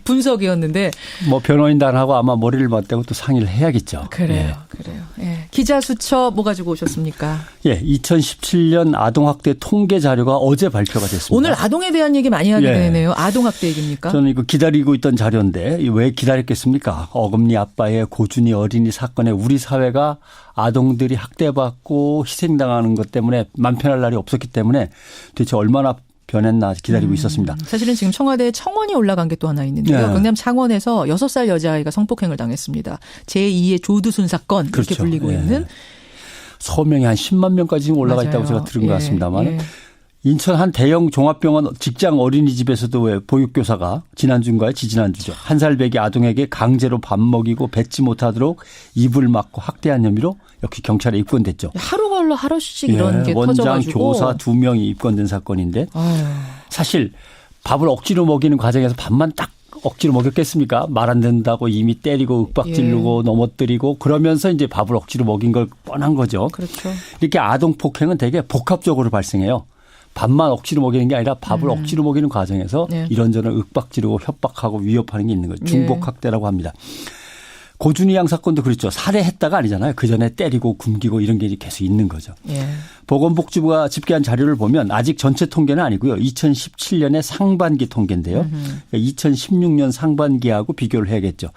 분석이었는데. 뭐 변호인단하고 아마 머리를 맞대고 또 상의를 해야겠죠. 그래요. 예. 그래요. 예. 기자 수첩 뭐 가지고 오셨습니까? 예. 2017년 아동학대 통계 자료가 어제 발표가 됐습니다. 오늘 아동에 대한 얘기 많이 하게 되네요. 아동학대 얘기입니까? 저는 이거 기다리고 있던 자료인데 왜 기다렸겠습니까? 어금니 아빠의 고준희 어린이 사건에 우리 사회가 아동들이 학대받고 희생당하는 것 때문에 맘 편할 날이 없었기 때문에 도대체 얼마나 변했나 기다리고 있었습니다. 사실은 지금 청와대에 청원이 올라간 게 또 하나 있는데요. 네. 경남 창원에서 6살 여자아이가 성폭행을 당했습니다. 제2의 조두순 사건 이렇게 그렇죠. 불리고 있는. 서명이 한 10만 명까지 지금 올라가 있다고 제가 들은 것 같습니다만. 인천 한 대형 종합병원 직장 어린이집에서도 왜 보육교사가 지난주인가요? 지지난주죠. 1살배기 아동에게 강제로 밥 먹이고 뱉지 못하도록 입을 막고 학대한 혐의로 역시 경찰에 입건됐죠. 하루 걸러 하루씩 이런 게 터져가지고. 원장 교사 2명이 입건된 사건인데 사실 밥을 억지로 먹이는 과정에서 밥만 딱 억지로 먹였겠습니까? 말 안 듣는다고 이미 때리고 윽박지르고 넘어뜨리고 그러면서 이제 밥을 억지로 먹인 걸 뻔한 거죠. 그렇죠. 이렇게 아동 폭행은 되게 복합적으로 발생해요. 밥만 억지로 먹이는 게 아니라 밥을 억지로 먹이는 과정에서 이런저런 윽박지르고 협박하고 위협하는 게 있는 거죠. 중복학대라고 합니다. 고준희 양 사건도 그렇죠. 살해했다가 아니잖아요. 그전에 때리고 굶기고 이런 게 계속 있는 거죠. 보건복지부가 집계한 자료를 보면 아직 전체 통계는 아니고요. 2017년의 상반기 통계인데요. 2016년 상반기하고 비교를 해야겠죠.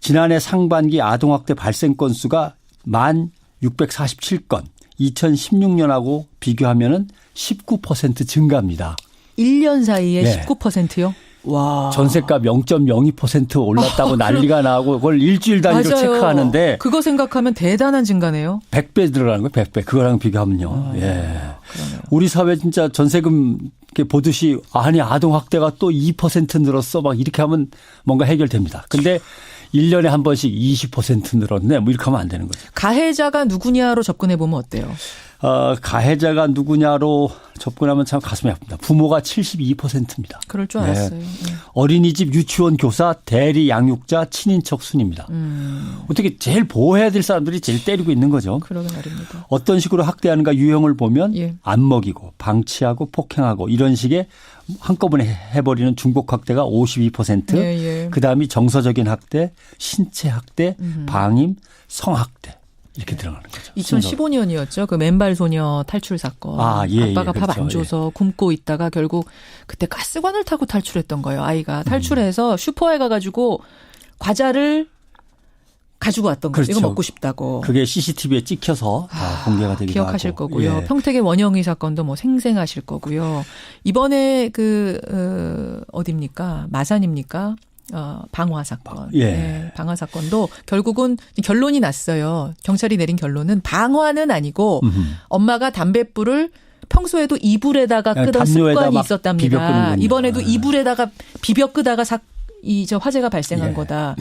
지난해 상반기 아동학대 발생 건수가 1647건. 2016년하고 비교하면은 19% 증가입니다. 1년 사이에 네. 19%요? 와. 전세값 0.02% 올랐다고 난리가 나고 그걸 일주일 단위로 맞아요. 체크하는데 그거 생각하면 대단한 증가네요. 100배 들어가는 거예요. 100배. 그거랑 비교하면요. 예. 그러네요. 우리 사회 진짜 전세금 이렇게 보듯이 아니 아동 학대가 또 2% 늘었어 막 이렇게 하면 뭔가 해결됩니다. 근데 1년에 한 번씩 20% 늘었네. 뭐 이렇게 하면 안 되는 거죠. 가해자가 누구냐로 접근해 보면 어때요? 가해자가 누구냐로 접근하면 참 가슴이 아픕니다. 부모가 72%입니다. 그럴 줄 알았어요. 네. 어린이집 유치원 교사 대리 양육자 친인척 순입니다. 어떻게 제일 보호해야 될 사람들이 제일 때리고 있는 거죠. 그러게 말입니다. 어떤 식으로 학대하는가 유형을 보면 예. 안 먹이고 방치하고 폭행하고 이런 식의 한꺼번에 해버리는 중복 학대가 52%. 예. 그다음이 정서적인 학대, 신체 학대, 방임, 성학대. 이렇게 들어가는 거죠. 2015년이었죠. 그 맨발 소녀 탈출 사건. 예, 아빠가 예, 밥 안 그렇죠. 줘서 굶고 있다가 결국 그때 가스관을 타고 탈출했던 거예요. 아이가 탈출해서 슈퍼에 가가지고 과자를 가지고 왔던 거죠. 그렇죠. 이거 먹고 싶다고. 그게 CCTV에 찍혀서 다 공개가 되기도 기억하실 하고. 거고요. 예. 평택의 원영희 사건도 뭐 생생하실 거고요. 이번에 어디입니까? 마산입니까? 방화 사건. 예. 네, 방화 사건도 결국은 결론이 났어요. 경찰이 내린 결론은 방화는 아니고 엄마가 담뱃불을 평소에도 이불에다가 끄던 습관이 있었답니다. 이번에도 이불에다가 비벼 끄다가 화재가 발생한 거다.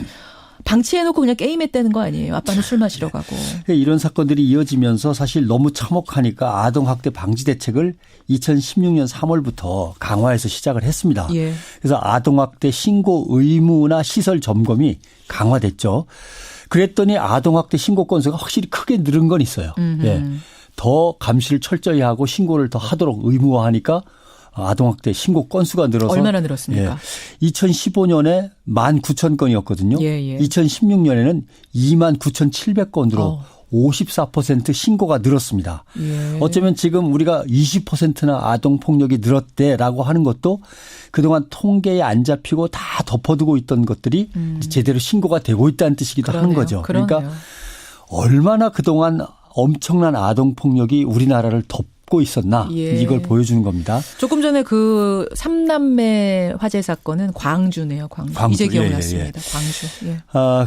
방치해놓고 그냥 게임했다는 거 아니에요. 아빠는 술 마시러 가고. 이런 사건들이 이어지면서 사실 너무 참혹하니까 아동학대 방지 대책을 2016년 3월부터 강화해서 시작을 했습니다. 예. 그래서 아동학대 신고 의무나 시설 점검이 강화됐죠. 그랬더니 아동학대 신고 건수가 확실히 크게 늘은 건 있어요. 예. 더 감시를 철저히 하고 신고를 더 하도록 의무화하니까 아동학대 신고 건수가 늘어서 얼마나 늘었습니까? 예. 2015년에 19,000건이었거든요. 예. 2016년에는 29,700건으로 54% 신고가 늘었습니다. 예. 어쩌면 지금 우리가 20%나 아동폭력이 늘었대라고 하는 것도 그동안 통계에 안 잡히고 다 덮어두고 있던 것들이 제대로 신고가 되고 있다는 뜻이기도 하는 거죠. 그러니까 얼마나 그동안 엄청난 아동폭력이 우리나라를 덮고 있었나 이걸 보여주는 겁니다. 조금 전에 그 3남매 화재 사건은 광주네요. 광주. 이제 기억났습니다. 광주. 예.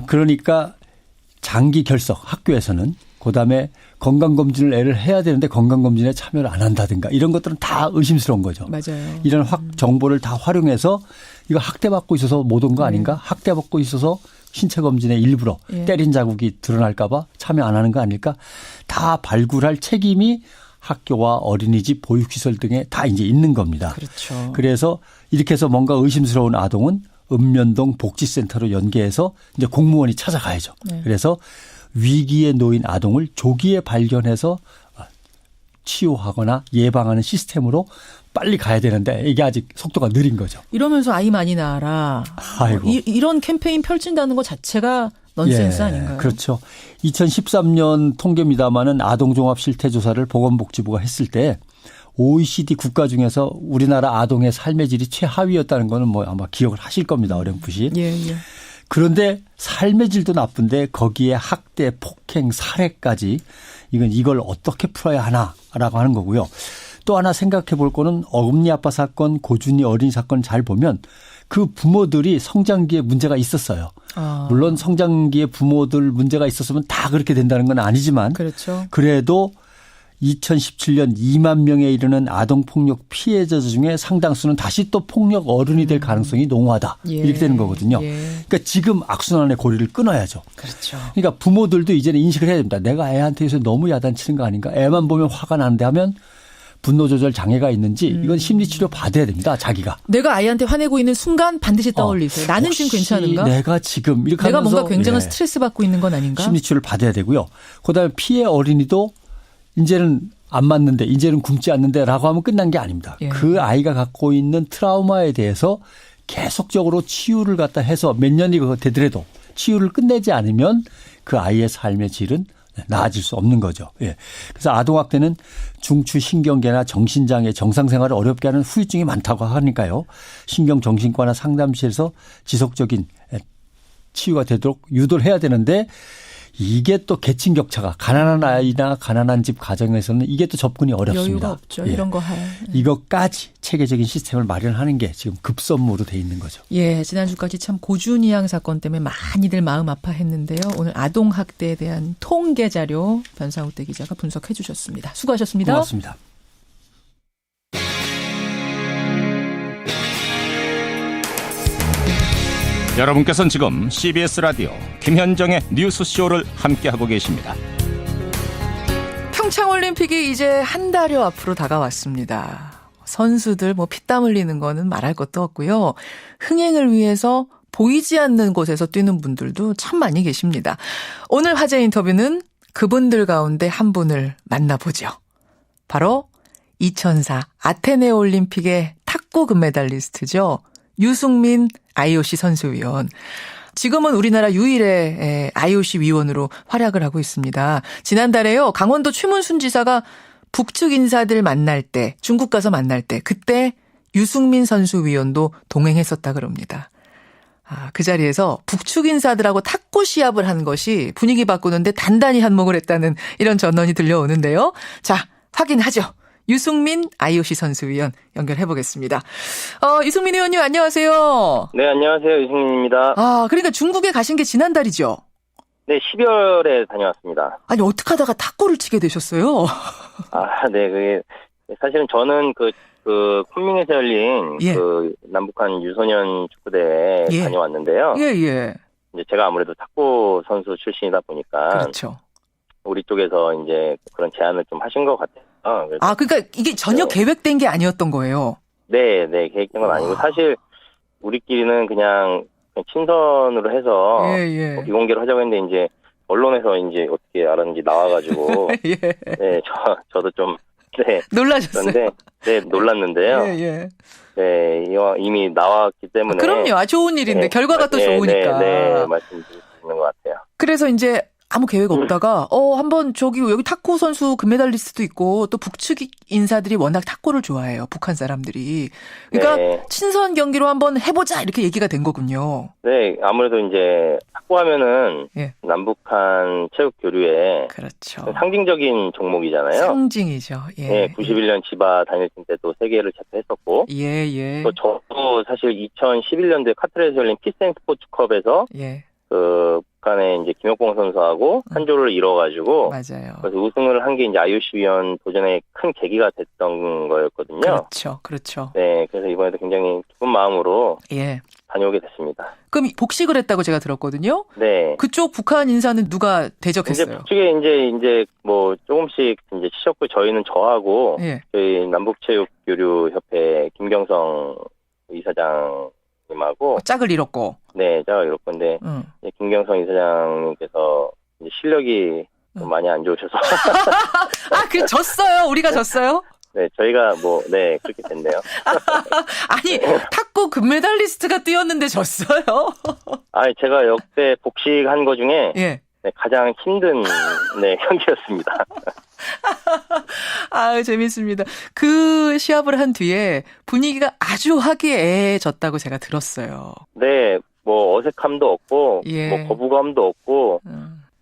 그러니까 장기 결석 학교에서는 그다음에 건강검진을 애를 해야 되는데 건강검진에 참여를 안 한다든가 이런 것들은 다 의심스러운 거죠. 맞아요. 이런 정보를 다 활용해서 이거 학대받고 있어서 못 온 거 아닌가? 학대받고 있어서 신체 검진에 일부러 때린 자국이 드러날까 봐 참여 안 하는 거 아닐까? 다 발굴할 책임이 학교와 어린이집, 보육시설 등에 다 이제 있는 겁니다. 그렇죠. 그래서 이렇게 해서 뭔가 의심스러운 아동은 읍면동 복지센터로 연계해서 이제 공무원이 찾아가야죠. 네. 그래서 위기에 놓인 아동을 조기에 발견해서 치유하거나 예방하는 시스템으로 빨리 가야 되는데 이게 아직 속도가 느린 거죠. 이러면서 아이 많이 낳아라. 아이고. 이런 캠페인 펼친다는 것 자체가 넌센스 아닌가요? 그렇죠. 2013년 통계입니다마는 아동종합실태조사를 보건복지부가 했을 때 OECD 국가 중에서 우리나라 아동의 삶의 질이 최하위였다는 거는 뭐 아마 기억을 하실 겁니다. 어렴풋이. 예. 그런데 삶의 질도 나쁜데 거기에 학대, 폭행, 살해까지 이걸 어떻게 풀어야 하나라고 하는 거고요. 또 하나 생각해 볼 거는 어금니 아빠 사건, 고준이 어린이 사건 잘 보면 그 부모들이 성장기에 문제가 있었어요. 물론 성장기에 부모들 문제가 있었으면 다 그렇게 된다는 건 아니지만 그렇죠. 그래도 2017년 2만 명에 이르는 아동폭력 피해자 중에 상당수는 다시 또 폭력 어른이 될 가능성이 농후하다. 이렇게 되는 거거든요. 그러니까 지금 악순환의 고리를 끊어야죠. 그렇죠. 그러니까 부모들도 이제는 인식을 해야 됩니다. 내가 애한테 요새 너무 야단치는 거 아닌가. 애만 보면 화가 나는데 하면 분노 조절 장애가 있는지 이건 심리치료 받아야 됩니다. 자기가. 내가 아이한테 화내고 있는 순간 반드시 떠올리세요. 나는 지금 괜찮은가? 내가 지금 이렇게 내가 하면서 뭔가 굉장한 스트레스 받고 있는 건 아닌가? 심리치료를 받아야 되고요. 그다음에 피해 어린이도 이제는 안 맞는데 이제는 굶지 않는데라고 하면 끝난 게 아닙니다. 그 아이가 갖고 있는 트라우마에 대해서 계속적으로 치유를 갖다 해서 몇 년이 되더라도 치유를 끝내지 않으면 그 아이의 삶의 질은 나아질 수 없는 거죠. 그래서 아동학대는 중추신경계나 정신장애, 정상생활을 어렵게 하는 후유증이 많다고 하니까요. 신경정신과나 상담실에서 지속적인 치유가 되도록 유도를 해야 되는데 이게 또 계층 격차가 가난한 아이나 가난한 집 가정에서는 이게 또 접근이 어렵습니다. 여유가 없죠. 이런 거 할. 이것까지 체계적인 시스템을 마련하는 게 지금 급선무로 돼 있는 거죠. 예, 지난주까지 참 고준희양 사건 때문에 많이들 마음 아파했는데요. 오늘 아동학대에 대한 통계 자료 변상욱대 기자가 분석해 주셨습니다. 수고하셨습니다. 고맙습니다. 여러분께서는 지금 CBS 라디오 김현정의 뉴스쇼를 함께하고 계십니다. 평창올림픽이 이제 한 달여 앞으로 다가왔습니다. 선수들 피땀 흘리는 거는 말할 것도 없고요. 흥행을 위해서 보이지 않는 곳에서 뛰는 분들도 참 많이 계십니다. 오늘 화제 인터뷰는 그분들 가운데 한 분을 만나보죠. 바로 2004 아테네 올림픽의 탁구 금메달리스트죠. 유승민 IOC 선수위원. 지금은 우리나라 유일의 IOC 위원으로 활약을 하고 있습니다. 지난달에요. 강원도 최문순 지사가 북측 인사들 만날 때, 중국 가서 만날 때 그때 유승민 선수위원도 동행했었다 그럽니다. 그 자리에서 북측 인사들하고 탁구 시합을 한 것이 분위기 바꾸는데 단단히 한몫을 했다는 이런 전언이 들려오는데요. 자, 확인하죠. 유승민 IOC 선수위원 연결해 보겠습니다. 유승민 의원님 안녕하세요. 네, 안녕하세요. 유승민입니다. 그러니까 중국에 가신 게 지난달이죠? 네, 12월에 다녀왔습니다. 아니, 어떻게 하다가 탁구를 치게 되셨어요? 네, 그게 사실은 저는 쿤밍에서 열린 남북한 유소년 축구대회에 다녀왔는데요. 예. 이제 제가 아무래도 탁구 선수 출신이다 보니까 그렇죠. 우리 쪽에서 이제 그런 제안을 좀 하신 것 같아요. 그러니까 이게 전혀 계획된 게 아니었던 거예요? 네, 계획된 건 아니고 사실 우리끼리는 그냥 친선으로 해서 비공개로 하자고 했는데 이제 언론에서 이제 어떻게 알았는지 나와가지고 네, 저도 좀 놀라셨어요? 네, 놀랐는데요. 네, 이미 나왔기 때문에. 그럼요. 좋은 일인데 결과가 또 좋으니까. 네, 말씀드릴 수 있는 것 같아요. 그래서 이제 아무 계획 없다가 한번 여기 탁구 선수 금메달리스트도 있고 또 북측 인사들이 워낙 탁구를 좋아해요. 북한 사람들이. 그러니까 친선 경기로 한번 해보자 이렇게 얘기가 된 거군요. 네, 아무래도 이제 탁구하면은 남북한 체육 교류의 상징적인 종목이잖아요. 상징이죠. 네, 91년 지바 단일팀 때도 세계를 제패했었고. 또 저도 사실 2011년도에 카트르에서 열린 피스앤 스포츠컵에서 북한의 이제 김혁봉 선수하고 한 조를 이뤄가지고 그래서 우승을 한 게 이제 IOC 위원 도전의 큰 계기가 됐던 거였거든요. 그렇죠. 네, 그래서 이번에도 굉장히 기쁜 마음으로 다녀오게 됐습니다. 그럼 복식을 했다고 제가 들었거든요. 네. 그쪽 북한 인사는 누가 대적했어요? 이제 북측에 이제 조금씩 이제 치셨고 저희는 저하고 저희 남북체육교류협회 김경성 이사장님하고 짝을 이뤘고. 네, 짝을 이뤘고 근데 김경성 이사장님께서 이제 실력이 좀 많이 안 좋으셔서 졌어요. 우리가 졌어요? 네, 저희가 그렇게 됐네요. 아니, 탁구 금메달리스트가 뛰었는데 졌어요? 제가 역대 복식한 거 중에 가장 힘든 경기였습니다. 재밌습니다. 그 시합을 한 뒤에 분위기가 아주 화기애애해졌다고 제가 들었어요. 네, 어색함도 없고, 거부감도 없고,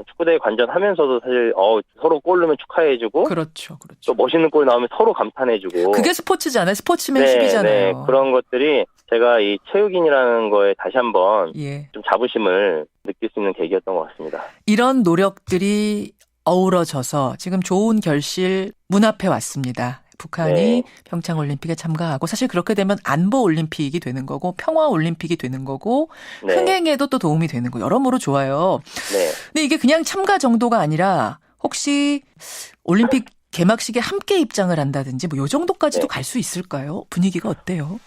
축구대회 관전하면서도 사실 서로 골 넣으면 축하해주고, 그렇죠. 또 멋있는 골 나오면 서로 감탄해주고. 그게 스포츠잖아요. 스포츠맨십이잖아요. 네, 그런 것들이 제가 이 체육인이라는 거에 다시 한번 좀 자부심을 느낄 수 있는 계기였던 것 같습니다. 이런 노력들이 어우러져서 지금 좋은 결실 문 앞에 왔습니다. 북한이 평창올림픽에 참가하고 사실 그렇게 되면 안보올림픽이 되는 거고 평화올림픽이 되는 거고 흥행에도 또 도움이 되는 거 여러모로 좋아요. 근데 이게 그냥 참가 정도가 아니라 혹시 올림픽 개막식에 함께 입장을 한다든지 요 정도까지도 갈 수 있을까요? 분위기가 어때요?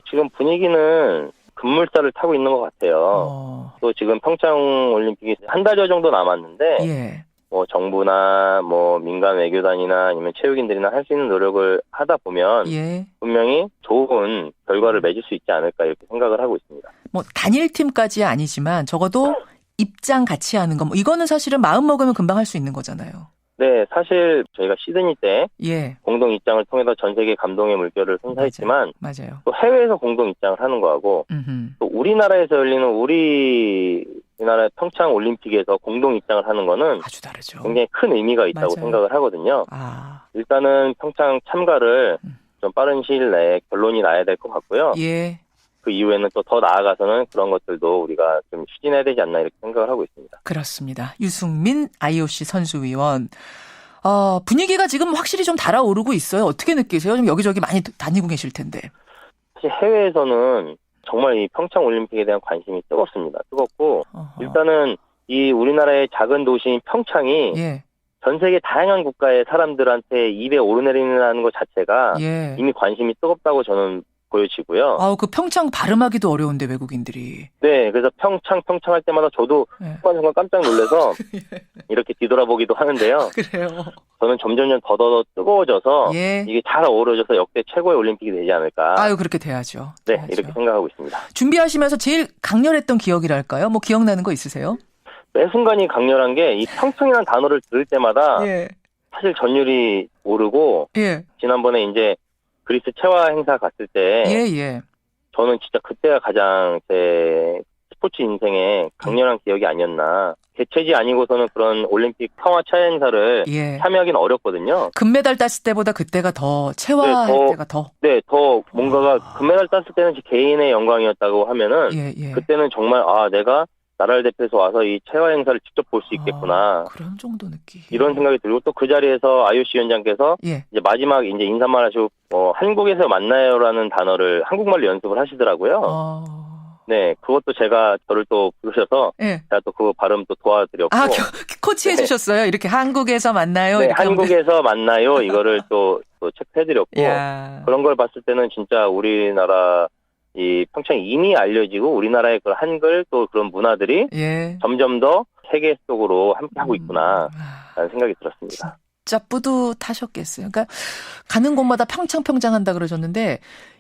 지금 분위기는 급물살을 타고 있는 것 같아요. 또 지금 평창올림픽이 한 달여 정도 남았는데 정부나 민간 외교단이나 아니면 체육인들이나 할 수 있는 노력을 하다 보면 분명히 좋은 결과를 맺을 수 있지 않을까 이렇게 생각을 하고 있습니다. 단일팀까지 아니지만 적어도 입장 같이 하는 거 이거는 사실은 마음 먹으면 금방 할 수 있는 거잖아요. 네, 사실 저희가 시드니 때 공동 입장을 통해서 전 세계 감동의 물결을 선사했지만 맞아요. 또 해외에서 공동 입장을 하는 거하고 또 우리나라에서 열리는 우리 우리나라 평창 올림픽에서 공동 입장을 하는 거는 아주 다르죠. 굉장히 큰 의미가 있다고 맞아요. 생각을 하거든요. 일단은 평창 참가를 좀 빠른 시일 내에 결론이 나야 될 것 같고요. 예. 그 이후에는 또 더 나아가서는 그런 것들도 우리가 좀 추진해야 되지 않나 이렇게 생각을 하고 있습니다. 그렇습니다. 유승민 IOC 선수위원. 분위기가 지금 확실히 좀 달아오르고 있어요. 어떻게 느끼세요? 좀 여기저기 많이 다니고 계실 텐데. 사실 해외에서는 정말 이 평창 올림픽에 대한 관심이 뜨겁습니다. 뜨겁고 일단은 이 우리나라의 작은 도시인 평창이 전 세계 다양한 국가의 사람들한테 입에 오르내리는 것 자체가 이미 관심이 뜨겁다고 저는 보여지고요. 그 평창 발음하기도 어려운데 외국인들이. 네, 그래서 평창 할 때마다 저도 순간 깜짝 놀라서 이렇게 뒤돌아보기도 하는데요. 그래요. 저는 점점 더더 뜨거워져서 이게 잘 어우러져서 역대 최고의 올림픽이 되지 않을까. 그렇게 돼야죠. 네, 이렇게 생각하고 있습니다. 준비하시면서 제일 강렬했던 기억이랄까요? 뭐 기억나는 거 있으세요? 매 순간이 강렬한 게 이 평창이라는 단어를 들을 때마다 사실 전율이 오르고 지난번에 이제 그리스 체화 행사 갔을 때 저는 진짜 그때가 가장 제 스포츠 인생에 강렬한 기억이 아니었나. 개최지 아니고서는 그런 올림픽 평화 체화 행사를 참여하기는 어렵거든요. 금메달 땄을 때보다 그때가 더 체화할 때가 더. 네, 더 뭔가가 금메달 땄을 때는 제 개인의 영광이었다고 하면은 그때는 정말 내가 나라를 대표해서 와서 이 체화 행사를 직접 볼 수 있겠구나. 그런 정도 느낌. 이런 생각이 들고 또 그 자리에서 IOC 위원장께서 이제 마지막 이제 인사말 하시고 한국에서 만나요라는 단어를 한국말로 연습을 하시더라고요. 네, 그것도 제가 저를 또 부르셔서 제가 또 그 발음 또 도와드렸고. 코치해 주셨어요? 이렇게 한국에서 만나요? 네, 이렇게 한국에서 만나요. 이거를 또 체크해드렸고 그런 걸 봤을 때는 진짜 우리나라 이 평창이 이미 알려지고 우리나라의 그 한글 또 그런 문화들이 점점 더 세계 속으로 함께하고 있구나라는 생각이 들었습니다. 진짜 뿌듯하셨겠어요. 그러니까 가는 곳마다 평창 한다 그러셨는데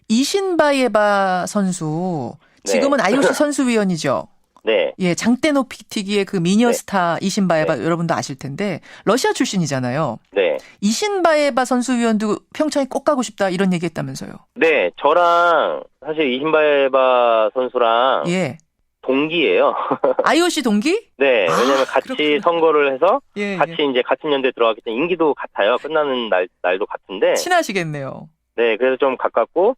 이신바예바 선수 지금은 IOC 선수위원이죠. 네. 장대노 피튀기의 그 미녀 스타 이신바예바 여러분도 아실 텐데 러시아 출신이잖아요. 네. 이신바예바 선수위원도 평창에 꼭 가고 싶다 이런 얘기했다면서요. 네, 저랑 사실 이신바예바 선수랑 동기예요. IOC 동기? 네, 왜냐면 같이 그렇구나. 선거를 해서 같이 이제 같은 연대에 들어갔기 때문에 임기도 같아요. 끝나는 날도 같은데. 친하시겠네요. 네, 그래서 좀 가깝고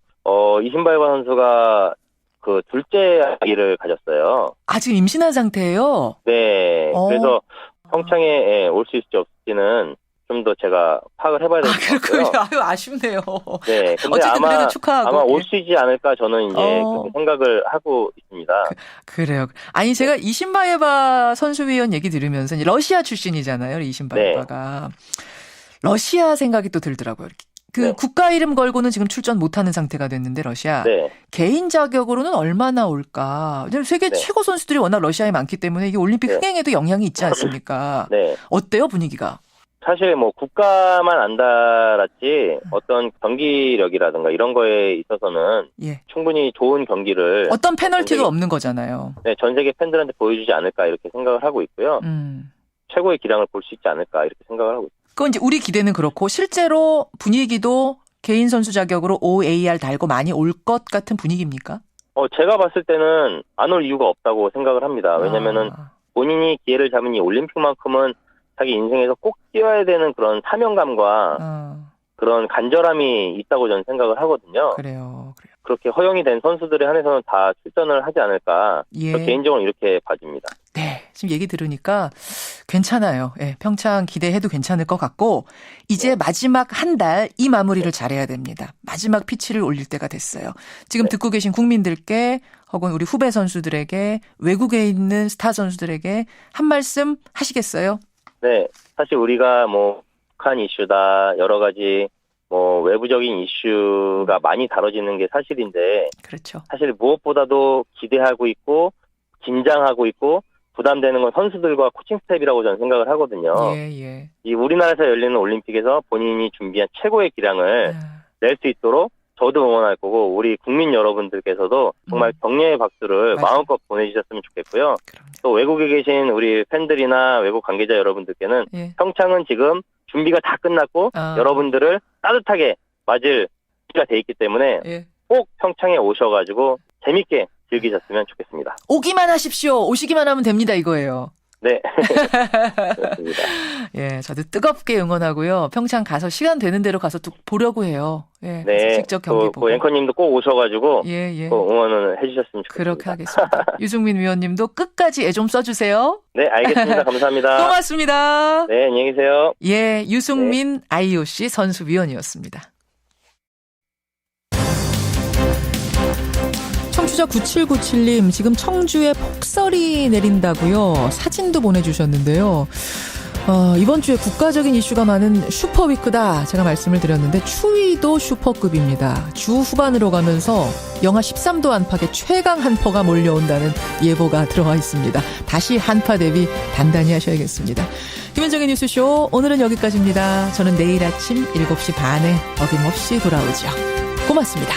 이신바예바 선수가 그 둘째 아기를 가졌어요. 지금 임신한 상태예요? 네. 그래서 평창에 올 수 있을지 없을지는 좀 더 제가 파악을 해봐야 될 것 같고요. 그렇군요. 아쉽네요. 네. 근데 어쨌든 그래도 축하하고. 아마 올 수 있지 않을까 저는 이제 그렇게 생각을 하고 있습니다. 그래요. 아니 제가 이신바예바 선수위원 얘기 들으면서 러시아 출신이잖아요. 이신바예바가. 러시아 생각이 또 들더라고요. 국가 이름 걸고는 지금 출전 못하는 상태가 됐는데 러시아. 개인 자격으로는 얼마나 올까. 세계 최고 선수들이 워낙 러시아에 많기 때문에 이게 올림픽 흥행에도 영향이 있지 않습니까? 어때요 분위기가? 사실 뭐 국가만 안 달았지 어떤 경기력이라든가 이런 거에 있어서는 충분히 좋은 경기를 어떤 페널티도 없는 거잖아요. 네, 전 세계 팬들한테 보여주지 않을까 이렇게 생각을 하고 있고요. 최고의 기량을 볼 수 있지 않을까 이렇게 생각을 하고 있습니다. 그건 이제 우리 기대는 그렇고 실제로 분위기도 개인 선수 자격으로 OAR 달고 많이 올 것 같은 분위기입니까? 제가 봤을 때는 안 올 이유가 없다고 생각을 합니다. 왜냐면은 본인이 기회를 잡은 이 올림픽만큼은 자기 인생에서 꼭 뛰어야 되는 그런 사명감과 그런 간절함이 있다고 저는 생각을 하거든요. 그래요. 그렇게 허용이 된 선수들에 한해서는 다 출전을 하지 않을까. 개인적으로 이렇게 봐집니다. 네, 지금 얘기 들으니까 괜찮아요. 평창 기대해도 괜찮을 것 같고 이제 마지막 한 달 이 마무리를 잘해야 됩니다. 마지막 피치를 올릴 때가 됐어요. 지금 듣고 계신 국민들께 혹은 우리 후배 선수들에게 외국에 있는 스타 선수들에게 한 말씀 하시겠어요? 네, 사실 우리가 뭐 북한 이슈다 여러 가지 뭐 외부적인 이슈가 많이 다뤄지는 게 사실인데 그렇죠. 사실 무엇보다도 기대하고 있고 긴장하고 있고 부담되는 건 선수들과 코칭 스텝이라고 저는 생각을 하거든요. 이 우리나라에서 열리는 올림픽에서 본인이 준비한 최고의 기량을 낼 수 있도록 저도 응원할 거고 우리 국민 여러분들께서도 정말 격려의 박수를 마음껏 보내주셨으면 좋겠고요. 또 외국에 계신 우리 팬들이나 외국 관계자 여러분들께는 평창은 지금 준비가 다 끝났고 여러분들을 따뜻하게 맞을 준비가 돼 있기 때문에 꼭 평창에 오셔가지고 재밌게 즐기셨으면 좋겠습니다. 오기만 하십시오. 오시기만 하면 됩니다. 이거예요. 네. 그렇습니다. 예, 저도 뜨겁게 응원하고요. 평창 가서 시간 되는 대로 가서 또 보려고 해요. 예, 네. 직접 경기 보고. 앵커님도 꼭 오셔가지고 예. 꼭 응원을 해주셨으면 좋겠습니다. 그렇게 하겠습니다. 유승민 위원님도 끝까지 애 좀 써주세요. 네, 알겠습니다. 감사합니다. 고맙습니다. 네, 안녕히 계세요. 예, 유승민 IOC 선수위원이었습니다. 청취자 9797님, 지금 청주에 폭설이 내린다고요. 사진도 보내주셨는데요. 이번 주에 국가적인 이슈가 많은 슈퍼위크다. 제가 말씀을 드렸는데 추위도 슈퍼급입니다. 주 후반으로 가면서 영하 13도 안팎의 최강 한파가 몰려온다는 예보가 들어와 있습니다. 다시 한파 대비 단단히 하셔야겠습니다. 김현정의 뉴스쇼 오늘은 여기까지입니다. 저는 내일 아침 7시 반에 어김없이 돌아오죠. 고맙습니다.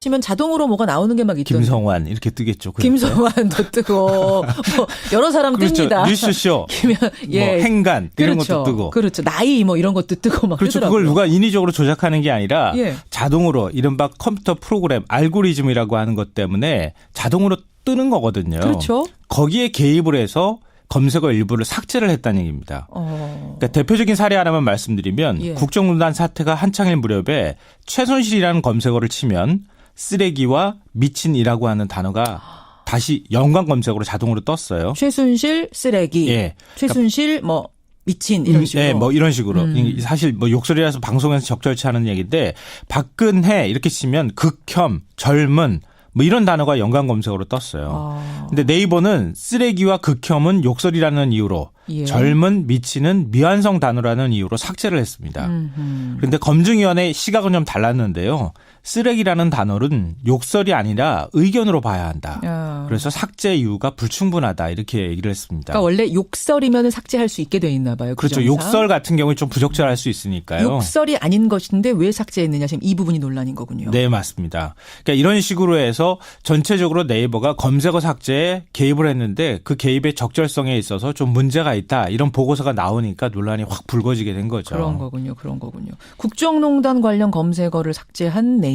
치면 자동으로 뭐가 나오는 게 막 있던데. 김성환 이렇게 뜨겠죠. 김성환도 뜨고 뭐 여러 사람 그렇죠. 뜹니다. 뉴스쇼, 예. 뭐 행간 이런 그렇죠. 것도 뜨고. 그렇죠. 나이 뭐 이런 것도 뜨고 막 그렇죠. 뜨더라고요. 그걸 누가 인위적으로 조작하는 게 아니라 예. 자동으로 이른바 컴퓨터 프로그램 알고리즘이라고 하는 것 때문에 자동으로 뜨는 거거든요. 그렇죠. 거기에 개입을 해서 검색어 일부를 삭제를 했다는 얘기입니다. 그러니까 대표적인 사례 하나만 말씀드리면 예. 국정농단 사태가 한창일 무렵에 최순실이라는 검색어를 치면 쓰레기와 미친이라고 하는 단어가 다시 연관 검색어로 자동으로 떴어요. 최순실 쓰레기, 예. 최순실 뭐 미친 이런 식으로. 네, 뭐 이런 식으로. 사실 뭐 욕설이라서 방송에서 적절치 않은 얘기인데 박근혜 이렇게 치면 극혐, 젊은 뭐 이런 단어가 연관 검색어로 떴어요. 근데 네이버는 쓰레기와 극혐은 욕설이라는 이유로 예. 젊은, 미치는 미완성 단어라는 이유로 삭제를 했습니다. 그런데 검증위원회의 시각은 좀 달랐는데요. 쓰레기라는 단어는 욕설이 아니라 의견으로 봐야 한다. 그래서 삭제 이유가 불충분하다 이렇게 얘기를 했습니다. 그러니까 원래 욕설이면 삭제할 수 있게 돼 있나 봐요. 그렇죠. 규정상. 욕설 같은 경우에 좀 부적절할 수 있으니까요. 욕설이 아닌 것인데 왜 삭제했느냐 지금 이 부분이 논란인 거군요. 네, 맞습니다. 그러니까 이런 식으로 해서 전체적으로 네이버가 검색어 삭제에 개입을 했는데 그 개입의 적절성에 있어서 좀 문제가 있다. 이런 보고서가 나오니까 논란이 확 불거지게 된 거죠. 그런 거군요. 국정농단 관련 검색어를 삭제한 네이버.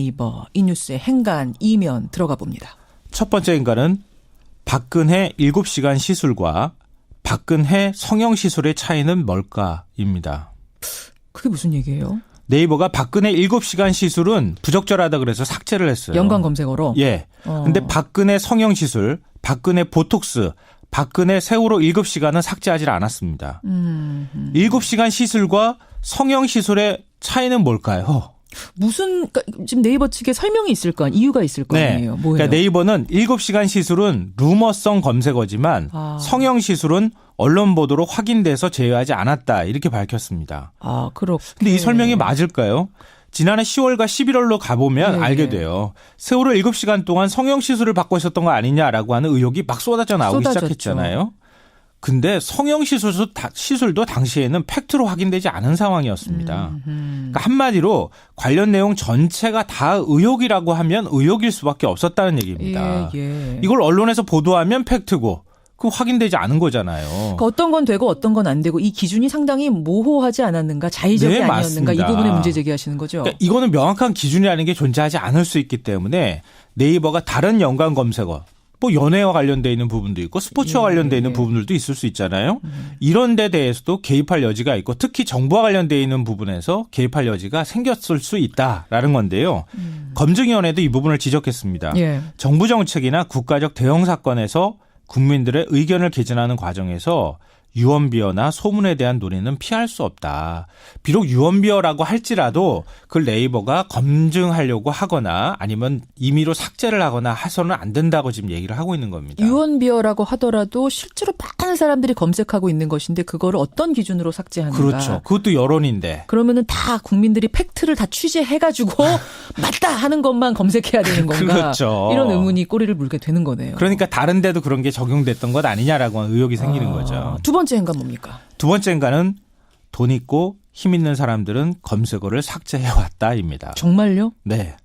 이 뉴스의 행간, 이면 들어가 봅니다. 첫 번째 행간은 박근혜 7시간 시술과 박근혜 성형 시술의 차이는 뭘까입니다. 그게 무슨 얘기예요? 네이버가 박근혜 7시간 시술은 부적절하다 그래서 삭제를 했어요. 연관 검색어로? 예. 근데 박근혜 성형 시술, 박근혜 보톡스, 박근혜 세월호 7시간은 삭제하지 않았습니다. 7시간 시술과 성형 시술의 차이는 뭘까요? 그러니까 지금 네이버 측에 설명이 있을 거 아니에요? 이유가 있을 거 아니에요? 뭐예요? 그러니까 네이버는 7시간 시술은 루머성 검색어지만 성형 시술은 언론 보도로 확인돼서 제외하지 않았다. 이렇게 밝혔습니다. 그렇군요. 근데 이 설명이 맞을까요? 지난해 10월과 11월로 가보면 알게 돼요. 세월호 7시간 동안 성형 시술을 받고 있었던 거 아니냐라고 하는 의혹이 막 쏟아져 나오기 시작했잖아요. 근데 성형 시술도 당시에는 팩트로 확인되지 않은 상황이었습니다. 그러니까 한마디로 관련 내용 전체가 다 의혹이라고 하면 의혹일 수밖에 없었다는 얘기입니다. 이걸 언론에서 보도하면 팩트고 그 확인되지 않은 거잖아요. 그러니까 어떤 건 되고 어떤 건 안 되고 이 기준이 상당히 모호하지 않았는가, 자의적이 아니었는가 맞습니다. 이 부분에 문제 제기하시는 거죠. 그러니까 이거는 명확한 기준이라는 게 존재하지 않을 수 있기 때문에 네이버가 다른 연관 검색어 뭐 연애와 관련돼 있는 부분도 있고 스포츠와 관련돼 있는 부분들도 있을 수 있잖아요. 이런 데 대해서도 개입할 여지가 있고 특히 정부와 관련돼 있는 부분에서 개입할 여지가 생겼을 수 있다라는 건데요. 검증위원회도 이 부분을 지적했습니다. 정부 정책이나 국가적 대형 사건에서 국민들의 의견을 개진하는 과정에서 유언비어나 소문에 대한 논의는 피할 수 없다. 비록 유언비어라고 할지라도 그걸 네이버가 검증하려고 하거나 아니면 임의로 삭제를 하거나 해서는 안 된다고 지금 얘기를 하고 있는 겁니다. 유언비어라고 하더라도 실제로 많은 사람들이 검색하고 있는 것인데 그거를 어떤 기준으로 삭제하는가. 그렇죠. 그것도 여론인데. 그러면은 다 국민들이 팩트를 다 취재해가지고 맞다 하는 것만 검색해야 되는 건가. 그렇죠. 이런 의문이 꼬리를 물게 되는 거네요. 그러니까 다른 데도 그런 게 적용됐던 것 아니냐라고 하는 의혹이 생기는 거죠. 두 번째 행간 뭡니까? 두 번째 행간은 돈 있고 힘 있는 사람들은 검색어를 삭제해왔다입니다. 정말요? 네.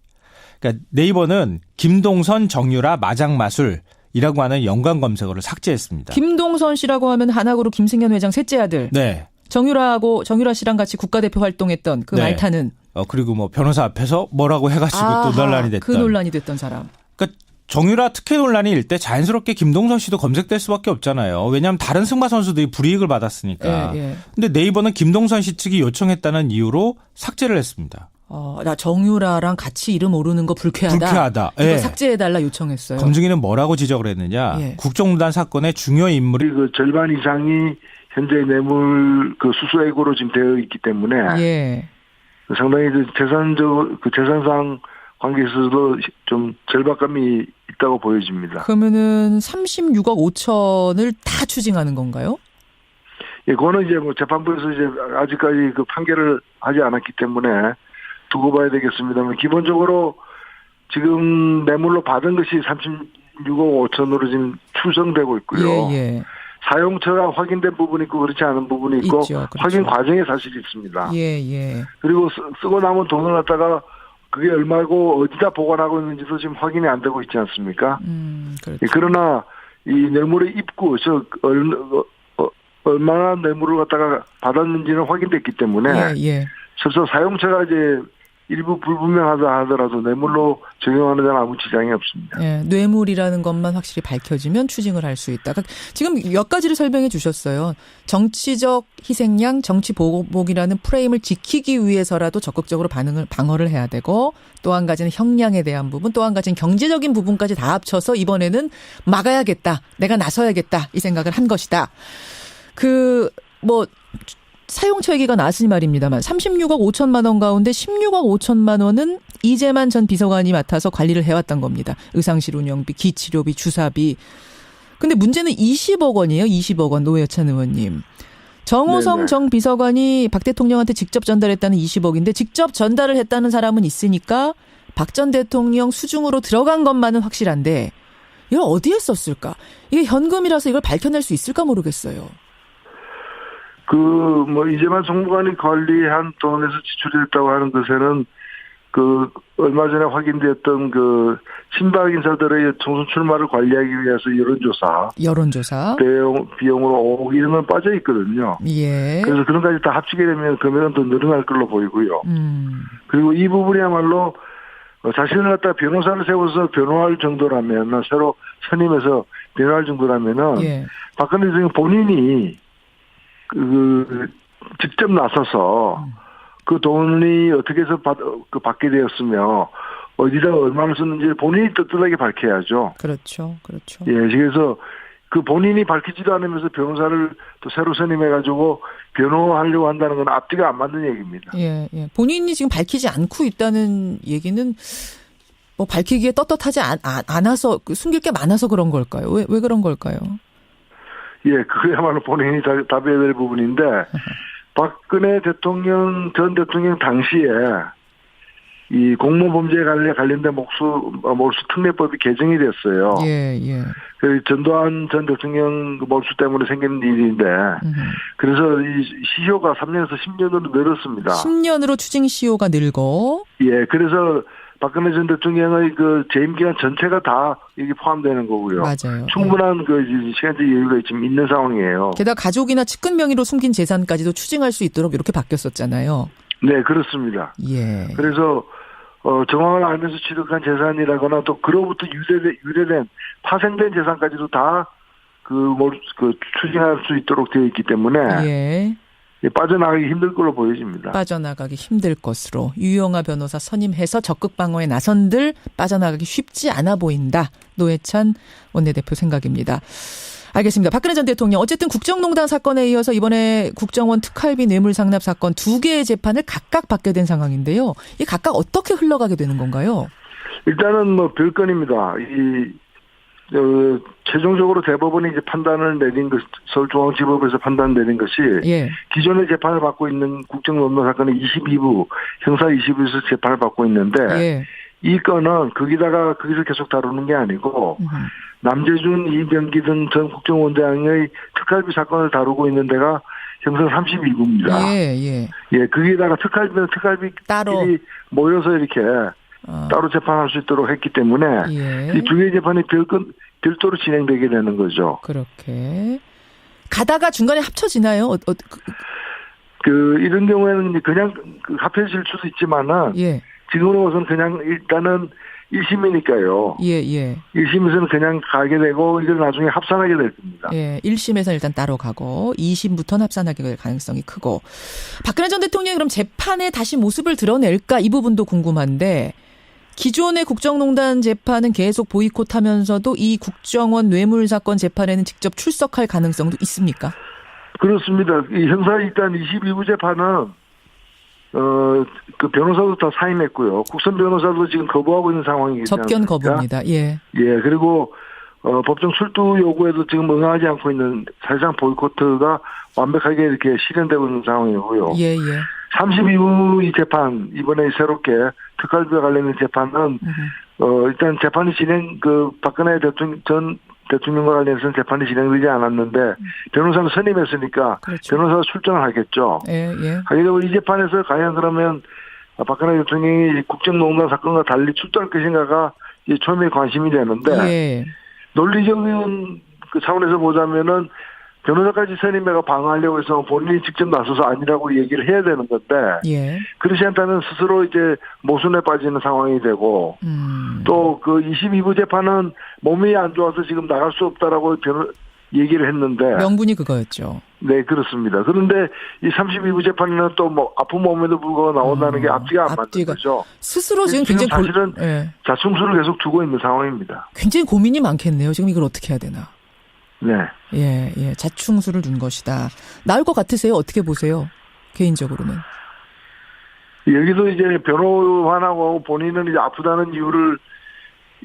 그러니까 네이버는 김동선, 정유라, 마장마술이라고 하는 연관 검색어를 삭제했습니다. 김동선 씨라고 하면 한학으로 김승현 회장 셋째 아들. 네. 정유라 씨랑 같이 국가대표 활동했던 그 말타는. 그리고 뭐 변호사 앞에서 뭐라고 해가지고 또 논란이 됐던. 그 논란이 됐던 사람. 그러니까 정유라 특혜 논란이 일 때 자연스럽게 김동선 씨도 검색될 수밖에 없잖아요. 왜냐하면 다른 승마 선수들이 불이익을 받았으니까. 근데 네이버는 김동선 씨 측이 요청했다는 이유로 삭제를 했습니다. 나 정유라랑 같이 이름 오르는 거 불쾌하다. 이거 삭제해달라 요청했어요. 검증위는 뭐라고 지적을 했느냐. 국정농단 사건의 중요 인물이 그 절반 이상이 현재 뇌물 그 수수액으로 지금 되어 있기 때문에 상당히 재산상 관계에서도 좀 절박감이 있다고 보여집니다. 그러면은 36억 5천을 다 추징하는 건가요? 그거는 이제 뭐 재판부에서 이제 아직까지 그 판결을 하지 않았기 때문에 두고 봐야 되겠습니다만 기본적으로 지금 뇌물로 받은 것이 36억 5천으로 지금 추정되고 있고요. 사용처가 확인된 부분이 있고 그렇지 않은 부분이 있고 있죠, 그렇죠. 확인 과정에 사실이 있습니다. 그리고 쓰고 남은 돈을 갖다가 그게 얼마고 어디다 보관하고 있는지도 지금 확인이 안 되고 있지 않습니까? 그렇죠. 그러나 이 뇌물의 입구, 얼마나 뇌물을 갖다가 받았는지는 확인됐기 때문에 실제 사용처가 이제 일부 불분명하다 하더라도 뇌물로 적용하는 데는 아무 지장이 없습니다. 뇌물이라는 것만 확실히 밝혀지면 추징을 할 수 있다. 지금 몇 가지를 설명해 주셨어요. 정치적 희생양, 정치 보복이라는 프레임을 지키기 위해서라도 적극적으로 방어를 해야 되고 또 한 가지는 형량에 대한 부분, 또 한 가지는 경제적인 부분까지 다 합쳐서 이번에는 막아야겠다. 내가 나서야겠다. 이 생각을 한 것이다. 사용처 얘기가 나왔으니 말입니다만 36억 5천만 원 가운데 16억 5천만 원은 이재만 전 비서관이 맡아서 관리를 해왔던 겁니다. 의상실 운영비, 기치료비, 주사비. 근데 문제는 20억 원이에요. 20억 원 노회찬 의원님. 정호성 정 비서관이 박 대통령한테 직접 전달했다는 20억인데 직접 전달을 했다는 사람은 있으니까 박 전 대통령 수중으로 들어간 것만은 확실한데 이걸 어디에 썼을까? 이게 현금이라서 이걸 밝혀낼 수 있을까 모르겠어요. 이재만 총무관이 관리한 돈에서 지출됐다고 하는 것에는 얼마 전에 확인되었던 친박 인사들의 총선 출마를 관리하기 위해서 여론조사. 비용으로 5억 이런 건 빠져 있거든요. 그래서 그런 까지 다 합치게 되면 금액은 더 늘어날 걸로 보이고요. 그리고 이 부분이야말로 자신을 갖다 변호사를 세워서 변호할 정도라면, 새로 선임해서 변호할 정도라면은, 박근혜 대통령 본인이 직접 나서서 그 돈이 어떻게 해서 받게 되었으며 어디다 얼마나 썼는지 본인이 떳떳하게 밝혀야죠. 그렇죠. 그래서 그 본인이 밝히지도 않으면서 변호사를 또 새로 선임해가지고 변호하려고 한다는 건 앞뒤가 안 맞는 얘기입니다. 본인이 지금 밝히지 않고 있다는 얘기는 밝히기에 떳떳하지 않아서 숨길 게 많아서 그런 걸까요? 왜 그런 걸까요? 그야말로 본인이 답해야 될 부분인데, 박근혜 전 대통령 당시에 이 공무범죄에 관련된 몰수 특례법이 개정이 됐어요. 그 전두환 전 대통령 몰수 때문에 생긴 일인데, 그래서 이 시효가 3년에서 10년으로 늘었습니다. 10년으로 추징 시효가 늘고. 그래서 박근혜 전 대통령의 재임 기간 전체가 다 여기 포함되는 거고요. 맞아요. 충분한 시간적 여유가 지금 있는 상황이에요. 게다가 가족이나 측근 명의로 숨긴 재산까지도 추징할 수 있도록 이렇게 바뀌었었잖아요. 네, 그렇습니다. 그래서 정황을 알면서 취득한 재산이라거나 또 그로부터 유래된 파생된 재산까지도 다 추징할 수 있도록 되어 있기 때문에. 빠져나가기 힘들 걸로 보여집니다. 빠져나가기 힘들 것으로 유영아 변호사 선임해서 적극 방어에 나선들 빠져나가기 쉽지 않아 보인다. 노회찬 원내대표 생각입니다. 알겠습니다. 박근혜 전 대통령 어쨌든 국정농단 사건에 이어서 이번에 국정원 특활비 뇌물 상납 사건 2개의 재판을 각각 받게 된 상황인데요. 이 각각 어떻게 흘러가게 되는 건가요? 일단은 별건입니다. 최종적으로 대법원이 이제 판단을 내린 서울중앙지법에서 판단을 내린 것이 기존의 재판을 받고 있는 국정농단 사건의 22부 형사 22부에서 재판을 받고 있는데 이 건은 거기서 계속 다루는 게 아니고 남재준, 이병기 등 전 국정원장의 특활비 사건을 다루고 있는 데가 형사 32부입니다. 거기다가 특활비끼리 따로 모여서 이렇게 따로 재판할 수 있도록 했기 때문에 이 두 개의 재판이 별도로 진행되게 되는 거죠. 그렇게 가다가 중간에 합쳐지나요? 이런 경우에는 그냥 합해질 수도 있지만은 예. 지금으로서는 그냥 일단은 1심이니까요. 예, 예. 1심에서는 그냥 가게 되고 이제 나중에 합산하게 될 겁니다. 예, 1심에서 일단 따로 가고 2심부터는 합산하게 될 가능성이 크고. 박근혜 전 대통령이 그럼 재판에 다시 모습을 드러낼까 이 부분도 궁금한데 기존의 국정농단 재판은 계속 보이콧하면서도 이 국정원 뇌물 사건 재판에는 직접 출석할 가능성도 있습니까? 그렇습니다. 이 형사 일단 22부 재판은 그 변호사도 다 사임했고요. 국선 변호사도 지금 거부하고 있는 상황이기 때문에. 접견 거부입니다. 예. 예, 그리고 법정 출두 요구에도 지금 응하지 않고 있는 사실상 보이콧가 완벽하게 이렇게 실현되고 있는 상황이고요. 예, 예. 32부 이 재판, 이번에 새롭게 특활비와 관련된 재판은, 일단 재판이 박근혜 전 대통령과 관련해서는 재판이 진행되지 않았는데, 변호사는 선임했으니까, 그렇죠. 변호사가 출전을 하겠죠. 예, 예. 하게 되고 이 재판에서 과연 그러면 박근혜 대통령이 국정농단 사건과 달리 출두할 것인가가 이제 처음에 관심이 되는데, 예. 논리적인 그 차원에서 보자면은, 변호사까지 선임해가 방어하려고 해서 본인이 직접 나서서 아니라고 얘기를 해야 되는 건데 예. 그렇지 않다면 스스로 이제 모순에 빠지는 상황이 되고 또 그 22부 재판은 몸이 안 좋아서 지금 나갈 수 없다라고 얘기를 했는데 명분이 그거였죠. 네, 그렇습니다. 그런데 이 32부 재판에는 또 뭐 아픈 몸에도 불구하고 나온다는 게 앞뒤가 안 맞는 거죠. 스스로 지금 굉장히 사실은 자충수를 계속 두고 있는 상황입니다. 굉장히 고민이 많겠네요. 지금 이걸 어떻게 해야 되나. 네. 예, 예. 자충수를 둔 것이다. 나을 것 같으세요? 어떻게 보세요? 개인적으로는. 여기도 이제 변호환하고 본인은 이제 아프다는 이유를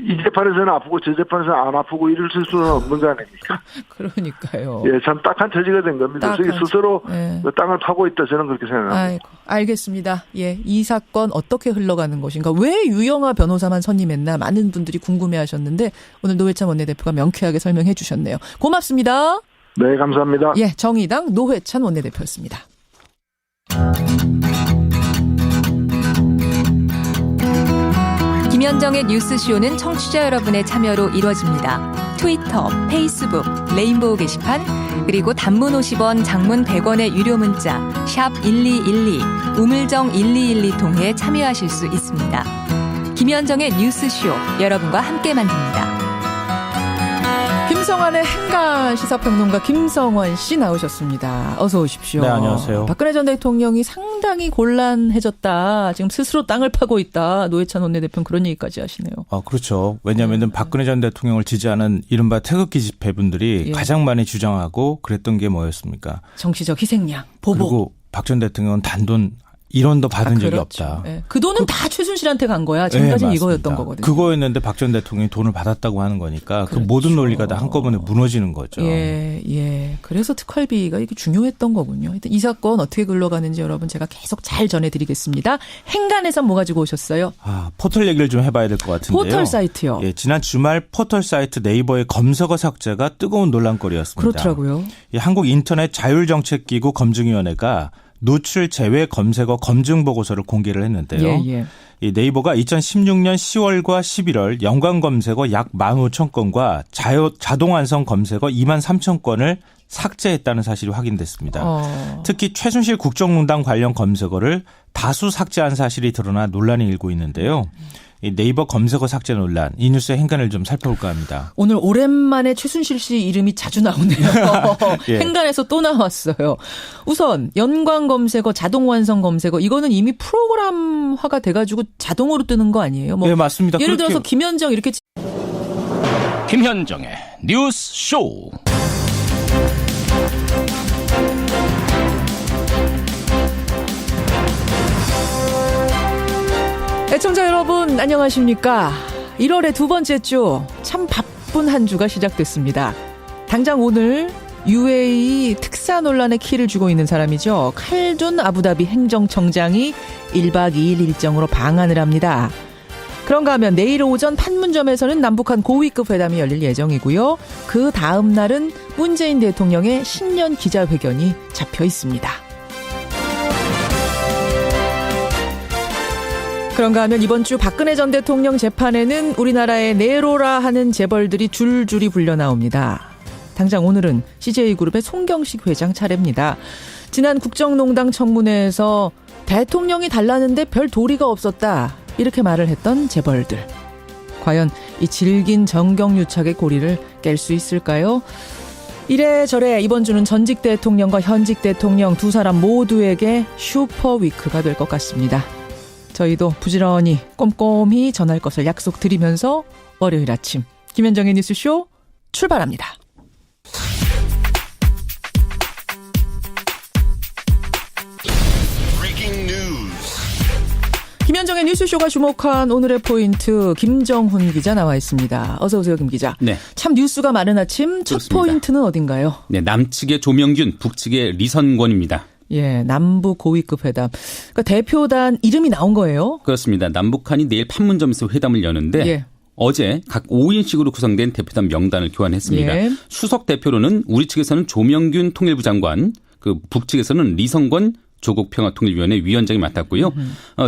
이 재판에서는 아프고 저 재판에서는 안 아프고 이럴 수는 없는 거 아닙니까? 그러니까요. 예, 참 딱한 처지가 된 겁니다. 스스로 그 땅을 파고 있다 저는 그렇게 생각합니다. 아이고, 알겠습니다. 예, 이 사건 어떻게 흘러가는 것인가? 왜 유영하 변호사만 선임했나? 많은 분들이 궁금해하셨는데 오늘 노회찬 원내대표가 명쾌하게 설명해 주셨네요. 고맙습니다. 네, 감사합니다. 예, 정의당 노회찬 원내대표였습니다. 김현정의 뉴스쇼는 청취자 여러분의 참여로 이루어집니다. 트위터, 페이스북, 레인보우 게시판, 그리고 단문 50원, 장문 100원의 유료 문자 샵 1212, 우물정 1212 통해 참여하실 수 있습니다. 김현정의 뉴스쇼, 여러분과 함께 만듭니다. 김성환의 행간 시사평론가 김성환 씨 나오셨습니다. 어서 오십시오. 네, 안녕하세요. 박근혜 전 대통령이 상당히 곤란해졌다. 지금 스스로 땅을 파고 있다. 노회찬 원내대표는 그런 얘기까지 하시네요. 아, 그렇죠. 왜냐하면 박근혜 전 대통령을 지지하는 이른바 태극기 집회분들이 가장 많이 주장하고 그랬던 게 뭐였습니까? 정치적 희생양, 보복. 그리고 박 전 대통령은 단돈 1원도 받은 적이 그렇죠. 없다. 네. 그 돈은 다 최순실한테 간 거야. 지금까지는 이거였던 거거든요. 그거였는데 박 전 대통령이 돈을 받았다고 하는 거니까 그렇죠. 그 모든 논리가 다 한꺼번에 무너지는 거죠. 예, 예. 그래서 특활비가 이게 중요했던 거군요. 이 사건 어떻게 흘러가는지 여러분 제가 계속 잘 전해드리겠습니다. 행간에서 뭐 가지고 오셨어요? 아, 포털 얘기를 좀 해봐야 될 것 같은데요. 포털 사이트요? 예, 지난 주말 포털 사이트 네이버의 검색어 삭제가 뜨거운 논란거리였습니다. 그렇더라고요. 한국인터넷자율정책기구 검증위원회가 노출 제외 검색어 검증 보고서를 공개를 했는데요. 예, 예. 이 네이버가 2016년 10월과 11월 연관 검색어 약 15,000건과 자동 완성 검색어 23,000건을 삭제했다는 사실이 확인됐습니다. 특히 최순실 국정농단 관련 검색어를 다수 삭제한 사실이 드러나 논란이 일고 있는데요. 이 네이버 검색어 삭제 논란, 이 뉴스의 행간을 좀 살펴볼까 합니다. 오늘 오랜만에 최순실 씨 이름이 자주 나오네요. 예. 행간에서 또 나왔어요. 우선 연관 검색어, 자동 완성 검색어 이거는 이미 프로그램화가 돼가지고 자동으로 뜨는 거 아니에요? 네, 맞습니다. 예를 들어서 김현정 이렇게. 김현정의 뉴스 쇼. 애청자 여러분 안녕하십니까. 1월의 두 번째 주 참 바쁜 한 주가 시작됐습니다. 당장 오늘 UAE 특사 논란에 키를 주고 있는 사람이죠. 칼둔 아부다비 행정청장이 1박 2일 일정으로 방한을 합니다. 그런가 하면 내일 오전 판문점에서는 남북한 고위급 회담이 열릴 예정이고요. 그 다음 날은 문재인 대통령의 신년 기자회견이 잡혀 있습니다. 그런가 하면 이번 주 박근혜 전 대통령 재판에는 우리나라의 네로라 하는 재벌들이 줄줄이 불려 나옵니다. 당장 오늘은 CJ그룹의 송경식 회장 차례입니다. 지난 국정농단 청문회에서 대통령이 달라는데 별 도리가 없었다 이렇게 말을 했던 재벌들. 과연 이 질긴 정경유착의 고리를 깰 수 있을까요? 이래저래 이번 주는 전직 대통령과 현직 대통령 두 사람 모두에게 슈퍼위크가 될 것 같습니다. 저희도 부지런히 꼼꼼히 전할 것을 약속드리면서 월요일 아침 김현정의 뉴스쇼 출발합니다. 김현정의 뉴스쇼가 주목한 오늘의 포인트 김정훈 기자 나와 있습니다. 어서 오세요, 김 기자. 네. 참 뉴스가 많은 아침 첫 그렇습니다. 포인트는 어딘가요? 네, 남측의 조명균, 북측의 리선권입니다. 예, 남북 고위급 회담. 그러니까 대표단 이름이 나온 거예요? 그렇습니다. 남북한이 내일 판문점에서 회담을 여는데 예. 어제 각 5인식으로 구성된 대표단 명단을 교환했습니다. 예. 수석 대표로는 우리 측에서는 조명균 통일부 장관, 북측에서는 리성권 조국평화통일위원회 위원장이 맡았고요.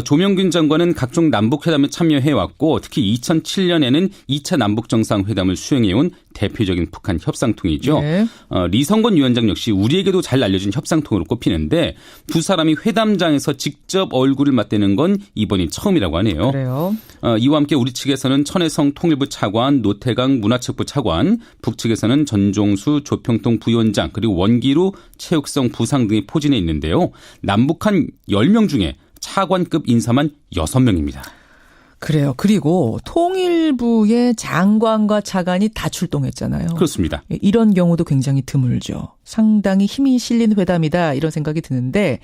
조명균 장관은 각종 남북회담에 참여해왔고 특히 2007년에는 2차 남북정상회담을 수행해온 대표적인 북한 협상통이죠. 네. 리성권 위원장 역시 우리에게도 잘 알려진 협상통으로 꼽히는데 두 사람이 회담장에서 직접 얼굴을 맞대는 건 이번이 처음이라고 하네요. 그래요. 이와 함께 우리 측에서는 천혜성 통일부 차관, 노태강 문화체육부 차관, 북측에서는 전종수 조평통 부위원장 그리고 원기루 체육성 부상 등이 포진해 있는데요. 남북한 10명 중에 차관급 인사만 6명입니다. 그래요. 그리고 통일부의 장관과 차관이 다 출동했잖아요. 그렇습니다. 이런 경우도 굉장히 드물죠. 상당히 힘이 실린 회담이다 이런 생각이 드는데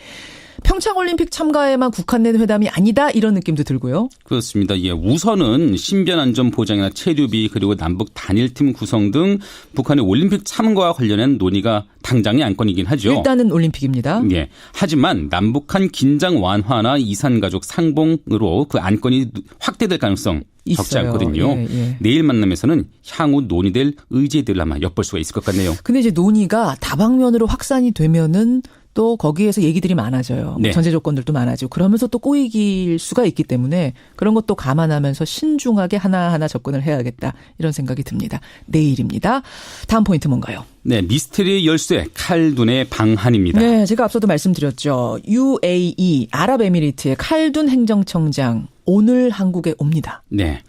평창올림픽 참가에만 국한된 회담이 아니다 이런 느낌도 들고요. 그렇습니다. 예, 우선은 신변 안전 보장이나 체류비 그리고 남북 단일팀 구성 등 북한의 올림픽 참가와 관련한 논의가 당장의 안건이긴 하죠. 일단은 올림픽입니다. 예. 하지만 남북한 긴장 완화나 이산가족 상봉으로 그 안건이 확대될 가능성 적지 않거든요. 예, 예. 내일 만남에서는 향후 논의될 의제들을 아마 엿볼 수가 있을 것 같네요. 근데 이제 논의가 다방면으로 확산이 되면은 또 거기에서 얘기들이 많아져요. 네. 전제 조건들도 많아지고 그러면서 또 꼬이길 수가 있기 때문에 그런 것도 감안하면서 신중하게 하나하나 접근을 해야겠다 이런 생각이 듭니다. 내일입니다. 다음 포인트 뭔가요? 네, 미스테리의 열쇠 칼둔의 방한입니다. 네, 제가 앞서도 말씀드렸죠. UAE 아랍에미리트의 칼둔 행정청장 오늘 한국에 옵니다. 네.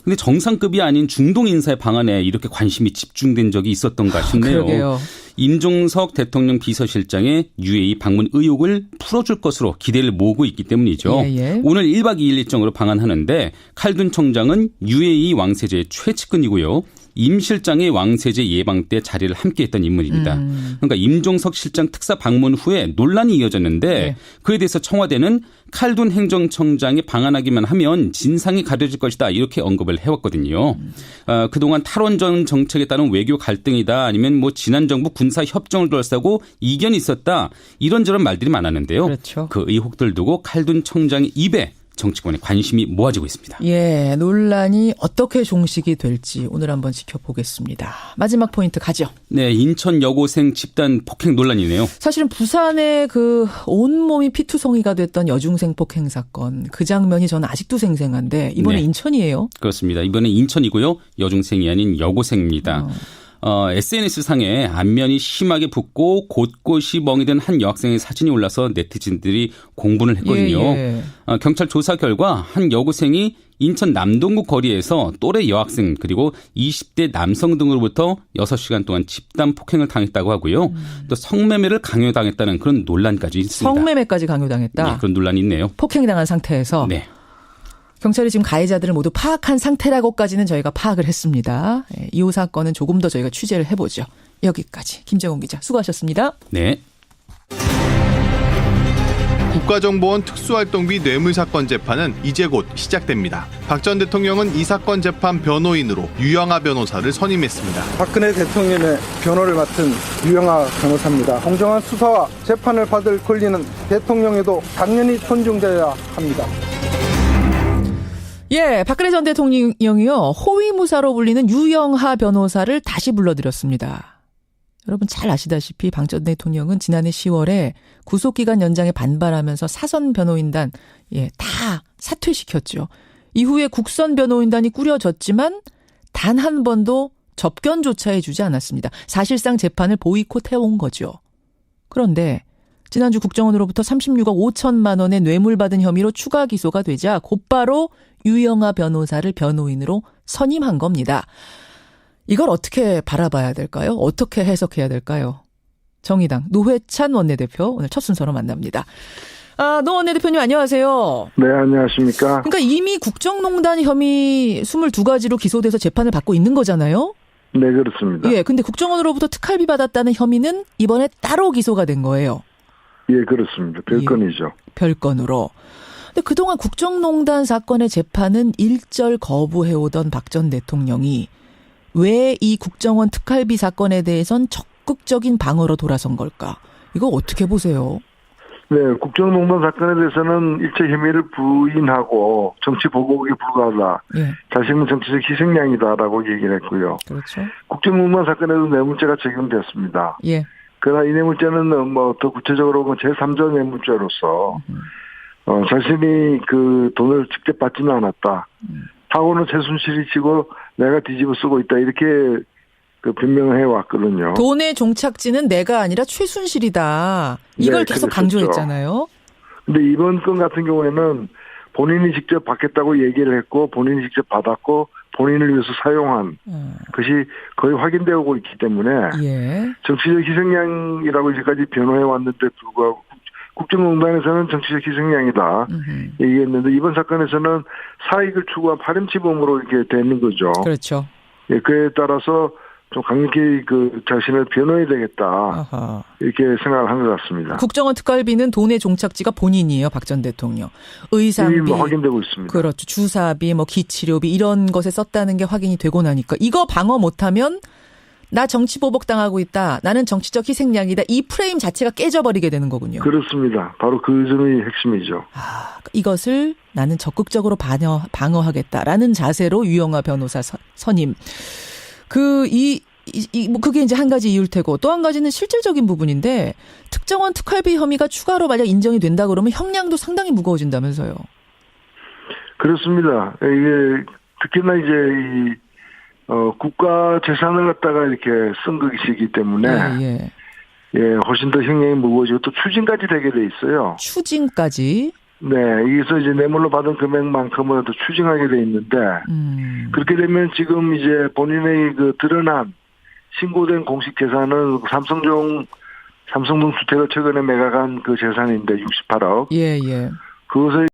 근데 정상급이 아닌 중동 인사의 방안에 이렇게 관심이 집중된 적이 있었던가 싶네요. 그러게요. 임종석 대통령 비서실장의 UAE 방문 의혹을 풀어줄 것으로 기대를 모으고 있기 때문이죠. 예, 예. 오늘 1박 2일 일정으로 방한하는데 칼둔 청장은 UAE 왕세자의 최측근이고요. 임 실장의 왕세제 예방 때 자리를 함께했던 인물입니다. 그러니까 임종석 실장 특사 방문 후에 논란이 이어졌는데 네. 그에 대해서 청와대는 칼둔 행정청장이 방한하기만 하면 진상이 가려질 것이다 이렇게 언급을 해왔거든요. 그동안 탈원전 정책에 따른 외교 갈등이다 아니면 뭐 지난 정부 군사 협정을 둘러싸고 이견이 있었다 이런저런 말들이 많았는데요. 그렇죠. 그 의혹들 두고 칼둔 청장의 입에 정치권의 관심이 모아지고 있습니다. 예, 논란이 어떻게 종식이 될지 오늘 한번 지켜보겠습니다. 마지막 포인트 가죠. 네, 인천 여고생 집단 폭행 논란이네요. 사실은 부산의 그 온몸이 피투성이가 됐던 여중생 폭행 사건 그 장면이 저는 아직도 생생한데 이번에 네. 인천이에요? 그렇습니다. 이번에 인천이고요. 여중생이 아닌 여고생입니다. SNS상에 안면이 심하게 붓고 곳곳이 멍이 든 한 여학생의 사진이 올라서 네티즌들이 공분을 했거든요. 예. 경찰 조사 결과 한 여고생이 인천 남동구 거리에서 또래 여학생 그리고 20대 남성 등으로부터 6시간 동안 집단 폭행을 당했다고 하고요. 또 성매매를 강요당했다는 그런 논란까지 있습니다. 성매매까지 강요당했다? 네, 그런 논란이 있네요. 폭행당한 상태에서? 네. 경찰이 지금 가해자들을 모두 파악한 상태라고까지는 저희가 파악을 했습니다. 이 사건은 조금 더 저희가 취재를 해보죠. 여기까지 김정훈 기자 수고하셨습니다. 네. 국가정보원 특수활동비 뇌물사건 재판은 이제 곧 시작됩니다. 박 전 대통령은 이 사건 재판 변호인으로 유영하 변호사를 선임했습니다. 박근혜 대통령의 변호를 맡은 유영하 변호사입니다. 공정한 수사와 재판을 받을 권리는 대통령에도 당연히 존중되어야 합니다. 예, 박근혜 전 대통령이요. 호위무사로 불리는 유영하 변호사를 다시 불러들였습니다. 여러분 잘 아시다시피 박 전 대통령은 지난해 10월에 구속기간 연장에 반발하면서 사선 변호인단 다 사퇴시켰죠. 이후에 국선 변호인단이 꾸려졌지만 단 한 번도 접견조차 해주지 않았습니다. 사실상 재판을 보이콧해온 거죠. 그런데 지난주 국정원으로부터 36억 5천만 원의 뇌물 받은 혐의로 추가 기소가 되자 곧바로 유영아 변호사를 변호인으로 선임한 겁니다. 이걸 어떻게 바라봐야 될까요? 어떻게 해석해야 될까요? 정의당 노회찬 원내대표 오늘 첫 순서로 만납니다. 노 원내대표님 안녕하세요. 네, 안녕하십니까. 그러니까 이미 국정농단 혐의 22가지로 기소돼서 재판을 받고 있는 거잖아요? 네, 그렇습니다. 예, 근데 국정원으로부터 특활비 받았다는 혐의는 이번에 따로 기소가 된 거예요. 예, 그렇습니다. 별건이죠. 예, 별건으로. 근데 그동안 국정농단 사건의 재판은 일절 거부해오던 박 전 대통령이 왜 이 국정원 특활비 사건에 대해선 적극적인 방어로 돌아선 걸까? 이거 어떻게 보세요? 네, 국정농단 사건에 대해서는 일체 혐의를 부인하고 정치 보복에 불과하다. 예. 자신은 정치적 희생양이다라고 얘기를 했고요. 그렇죠. 국정농단 사건에도 뇌물죄가 적용됐습니다. 예. 그러나 이 뇌물죄는 더 구체적으로 제3자 뇌물죄로서 자신이 그 돈을 직접 받지는 않았다. 사고는 최순실이 치고 내가 뒤집어 쓰고 있다. 이렇게 그 변명을 해왔거든요. 돈의 종착지는 내가 아니라 최순실이다. 이걸 네, 계속 강조했잖아요. 근데 이번 건 같은 경우에는 본인이 직접 받겠다고 얘기를 했고 본인이 직접 받았고 본인을 위해서 사용한 것이 거의 확인되고 있기 때문에 예. 정치적 희생양이라고 이제까지 변호해 왔는데 불구하고 국정농단에서는 정치적 희생양이다 얘기했는데 이번 사건에서는 사익을 추구한 파렴치범으로 이렇게 되는 거죠. 그렇죠. 예, 그에 따라서 좀 강력히 그 자신을 변호해야 되겠다. 아하. 이렇게 생각을 한 것 같습니다. 국정원 특활비는 돈의 종착지가 본인이에요, 박 전 대통령. 의상비 확인되고 있습니다. 그렇죠. 주사비, 기치료비 이런 것에 썼다는 게 확인이 되고 나니까 이거 방어 못하면 나 정치 보복 당하고 있다. 나는 정치적 희생양이다. 이 프레임 자체가 깨져버리게 되는 거군요. 그렇습니다. 바로 그 점이 핵심이죠. 이것을 나는 적극적으로 방어하겠다라는 자세로 유영아 변호사 선임. 그게 이제 한 가지 이유일 테고 또 한 가지는 실질적인 부분인데 특정원 특활비 혐의가 추가로 만약 인정이 된다 그러면 형량도 상당히 무거워진다면서요. 그렇습니다. 이게 특히나 이제 국가 재산을 갖다가 이렇게 쓴 것이기 때문에 훨씬 더 형량이 무거워지고 또 추징까지 되게 돼 있어요. 추징까지? 네, 여기서 이제 뇌물로 받은 금액만큼은 또 추징하게 돼 있는데, 그렇게 되면 지금 이제 본인의 그 드러난 신고된 공식 재산은 삼성동 주택을 최근에 매각한 그 재산인데 68억. 예. 그것의